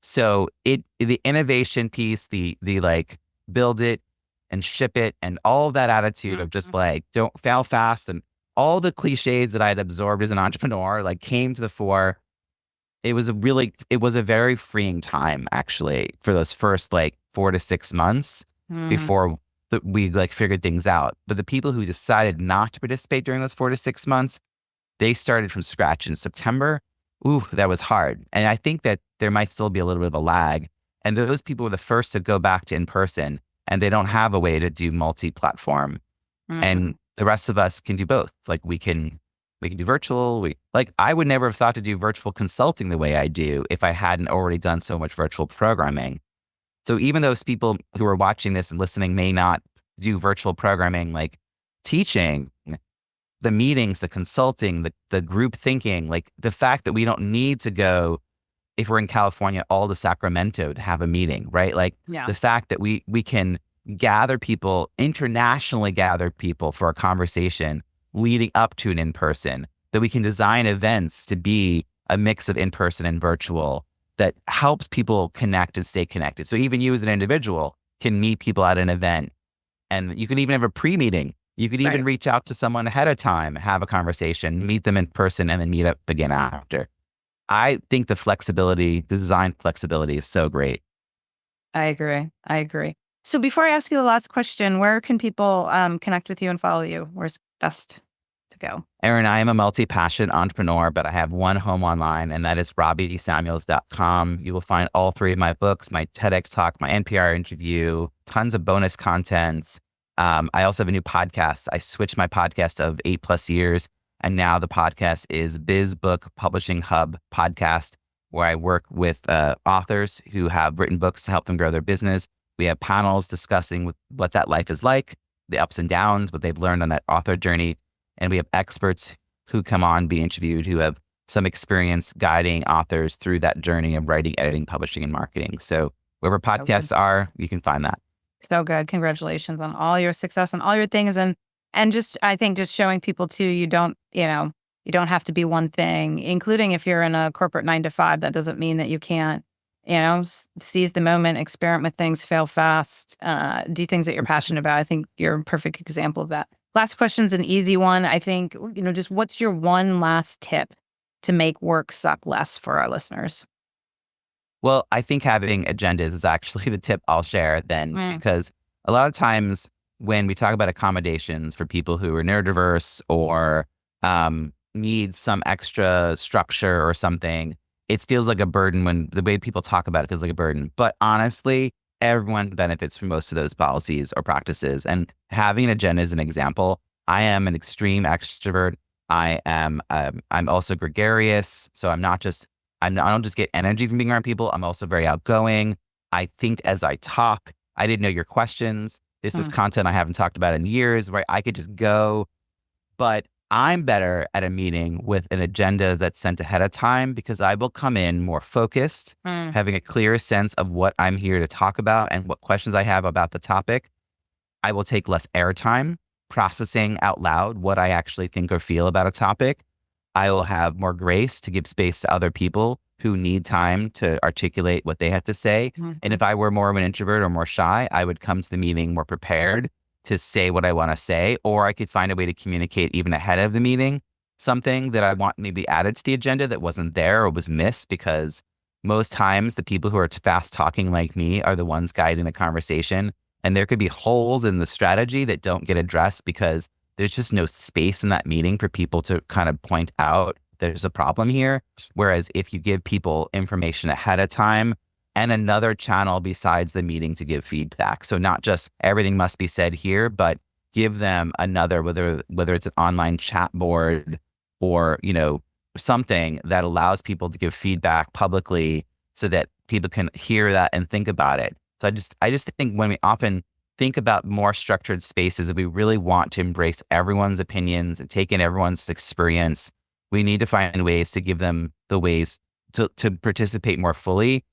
So the innovation piece, the like build it and ship it and all that attitude of just like don't fail fast and all the cliches that I had absorbed as an entrepreneur like came to the fore. It was a very freeing time actually for those first like 4 to 6 months before we like figured things out. But the people who decided not to participate during those 4 to 6 months, they started from scratch in September. Ooh, that was hard. And I think that there might still be a little bit of a lag. And those people were the first to go back to in-person and they don't have a way to do multi-platform. And the rest of us can do both. Like we can do virtual. I would never have thought to do virtual consulting the way I do if I hadn't already done so much virtual programming. So even those people who are watching this and listening may not do virtual programming, like teaching, the meetings, the consulting, the group thinking, like the fact that we don't need to go, if we're in California, all to Sacramento to have a meeting, right? Like the fact that we can internationally gather people for a conversation leading up to an in-person, that we can design events to be a mix of in-person and virtual that helps people connect and stay connected. So even you as an individual can meet people at an event and you can even have a pre-meeting. You could even reach out to someone ahead of time, have a conversation, meet them in person, and then meet up again after. I think the design flexibility is so great. I agree. So before I ask you the last question, where can people connect with you and follow you? Where's best to go? Erin, I am a multi-passionate entrepreneur, but I have one home online, and that is robbiesamuels.com. You will find all 3 of my books, my TEDx talk, my NPR interview, tons of bonus contents. I also have a new podcast. I switched my podcast of 8+ years, and now the podcast is Biz Book Publishing Hub podcast, where I work with authors who have written books to help them grow their business. We have panels discussing what that life is like, the ups and downs, what they've learned on that author journey. And we have experts who come on, be interviewed, who have some experience guiding authors through that journey of writing, editing, publishing, and marketing. So wherever podcasts are, you can find that. So good. Congratulations on all your success and all your things. And just, I think just showing people too, you don't have to be one thing, including if you're in a corporate 9 to 5, that doesn't mean that you can't seize the moment, experiment with things, fail fast, do things that you're passionate about. I think you're a perfect example of that. Last question's an easy one. I think, just what's your one last tip to make work suck less for our listeners? Well, I think having agendas is actually the tip I'll share then, because a lot of times when we talk about accommodations for people who are neurodiverse or need some extra structure or something, it feels like a burden. When the way people talk about it feels like a burden. But honestly, everyone benefits from most of those policies or practices. And having an agenda is an example. I am an extreme extrovert. I'm also gregarious. So I don't just get energy from being around people. I'm also very outgoing. I think as I talk. I didn't know your questions. This is content I haven't talked about in years, right? I could just go, but I'm better at a meeting with an agenda that's sent ahead of time because I will come in more focused, having a clearer sense of what I'm here to talk about and what questions I have about the topic. I will take less airtime processing out loud what I actually think or feel about a topic. I will have more grace to give space to other people who need time to articulate what they have to say. And if I were more of an introvert or more shy, I would come to the meeting more prepared to say what I want to say, or I could find a way to communicate even ahead of the meeting, something that I want maybe added to the agenda that wasn't there or was missed, because most times the people who are fast talking like me are the ones guiding the conversation. And there could be holes in the strategy that don't get addressed because there's just no space in that meeting for people to kind of point out there's a problem here. Whereas if you give people information ahead of time and another channel besides the meeting to give feedback. So not just everything must be said here, but give them another, whether it's an online chat board or, something that allows people to give feedback publicly so that people can hear that and think about it. So I just think when we often think about more structured spaces, if we really want to embrace everyone's opinions and take in everyone's experience, we need to find ways to give them the ways to participate more fully.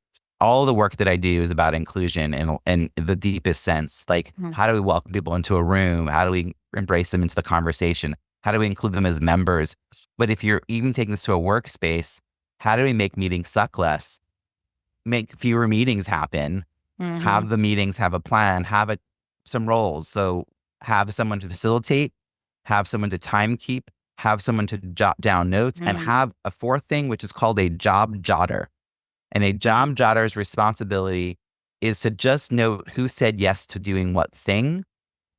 All the work that I do is about inclusion in the deepest sense. Like, how do we welcome people into a room? How do we embrace them into the conversation? How do we include them as members? But if you're even taking this to a workspace, how do we make meetings suck less? Make fewer meetings happen. Have the meetings have a plan, some roles. So have someone to facilitate, have someone to time keep, have someone to jot down notes, and have a fourth thing, which is called a job jotter. And a job jotter's responsibility is to just note who said yes to doing what thing.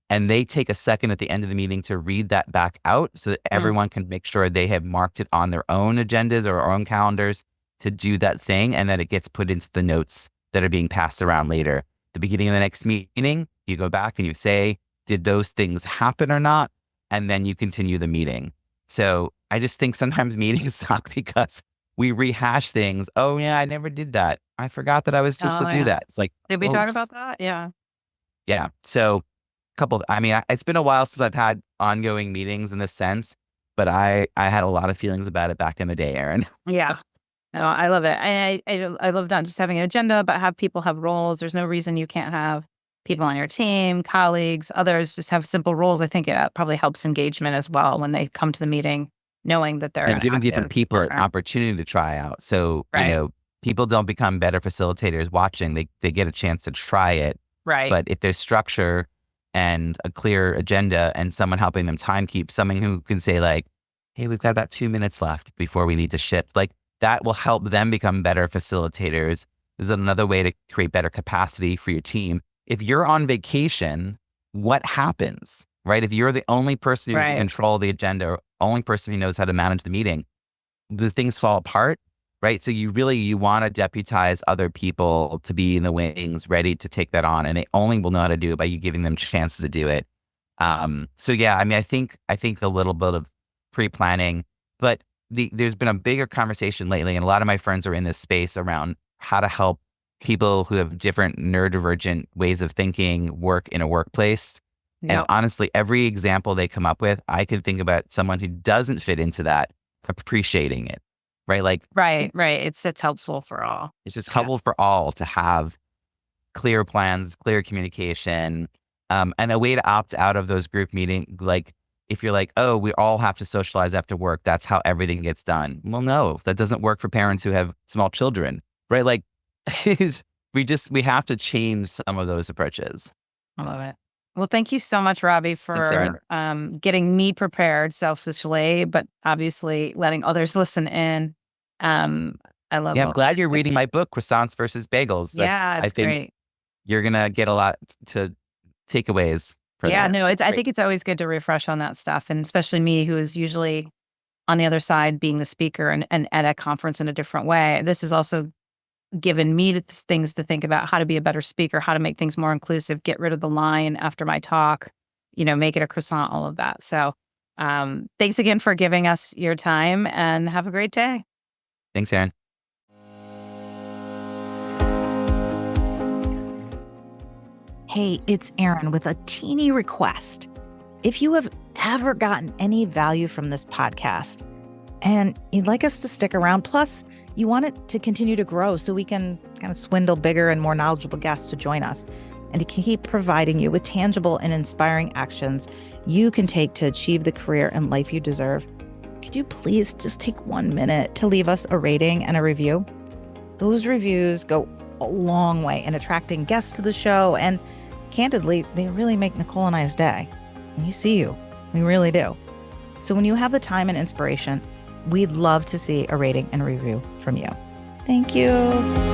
And they take a second at the end of the meeting to read that back out so that everyone can make sure they have marked it on their own agendas or own calendars to do that thing, and that it gets put into the notes that are being passed around later. The beginning of the next meeting, you go back and you say, did those things happen or not? And then you continue the meeting. So I just think sometimes meetings suck because we rehash things. Oh yeah, I never did that. I forgot that I was just to do that. It's like, did we talk about that? Yeah. Yeah. So it's been a while since I've had ongoing meetings in this sense, but I had a lot of feelings about it back in the day, Erin. Yeah. No, I love it. I love not just having an agenda, but have people have roles. There's no reason you can't have people on your team, colleagues, others, just have simple roles. I think it probably helps engagement as well when they come to the meeting, knowing that they're and giving different people an opportunity to try out. So, people don't become better facilitators watching. They get a chance to try it. Right. But if there's structure and a clear agenda and someone helping them time keep, someone who can say like, hey, we've got about 2 minutes left before we need to shift. Like, that will help them become better facilitators. There's another way to create better capacity for your team. If you're on vacation, what happens, right? If you're the only person who can control the agenda, or only person who knows how to manage the meeting, the things fall apart, right? So you want to deputize other people to be in the wings, ready to take that on. And they only will know how to do it by you giving them chances to do it. So yeah, I think a little bit of pre-planning, but there's been a bigger conversation lately, and a lot of my friends are in this space around how to help people who have different neurodivergent ways of thinking work in a workplace. Yep. And honestly, every example they come up with, I could think about someone who doesn't fit into that appreciating it, right? Like, right. It's helpful for all. It's just helpful for all to have clear plans, clear communication, and a way to opt out of those group meetings. Like, if you're like, oh, we all have to socialize after work, that's how everything gets done. Well, no, that doesn't work for parents who have small children, right? Like, we have to change some of those approaches. I love it. Well, thank you so much, Robbie, Thanks, for getting me prepared selfishly, but obviously letting others listen in. I love it. I'm glad you're reading my book, Croissants versus Bagels. Yeah, it's great. You're going to get a lot to takeaways. I think it's always good to refresh on that stuff. And especially me, who is usually on the other side being the speaker and at a conference in a different way. This has also given me things to think about, how to be a better speaker, how to make things more inclusive, get rid of the line after my talk, make it a croissant, all of that. So thanks again for giving us your time, and have a great day. Thanks, Erin. Hey, it's Erin with a teeny request. If you have ever gotten any value from this podcast and you'd like us to stick around, plus you want it to continue to grow so we can kind of swindle bigger and more knowledgeable guests to join us, and to keep providing you with tangible and inspiring actions you can take to achieve the career and life you deserve, could you please just take 1 minute to leave us a rating and a review? Those reviews go a long way in attracting guests to the show, and candidly, they really make Nicole and I's day. We see you. We really do. So when you have the time and inspiration, we'd love to see a rating and review from you. Thank you.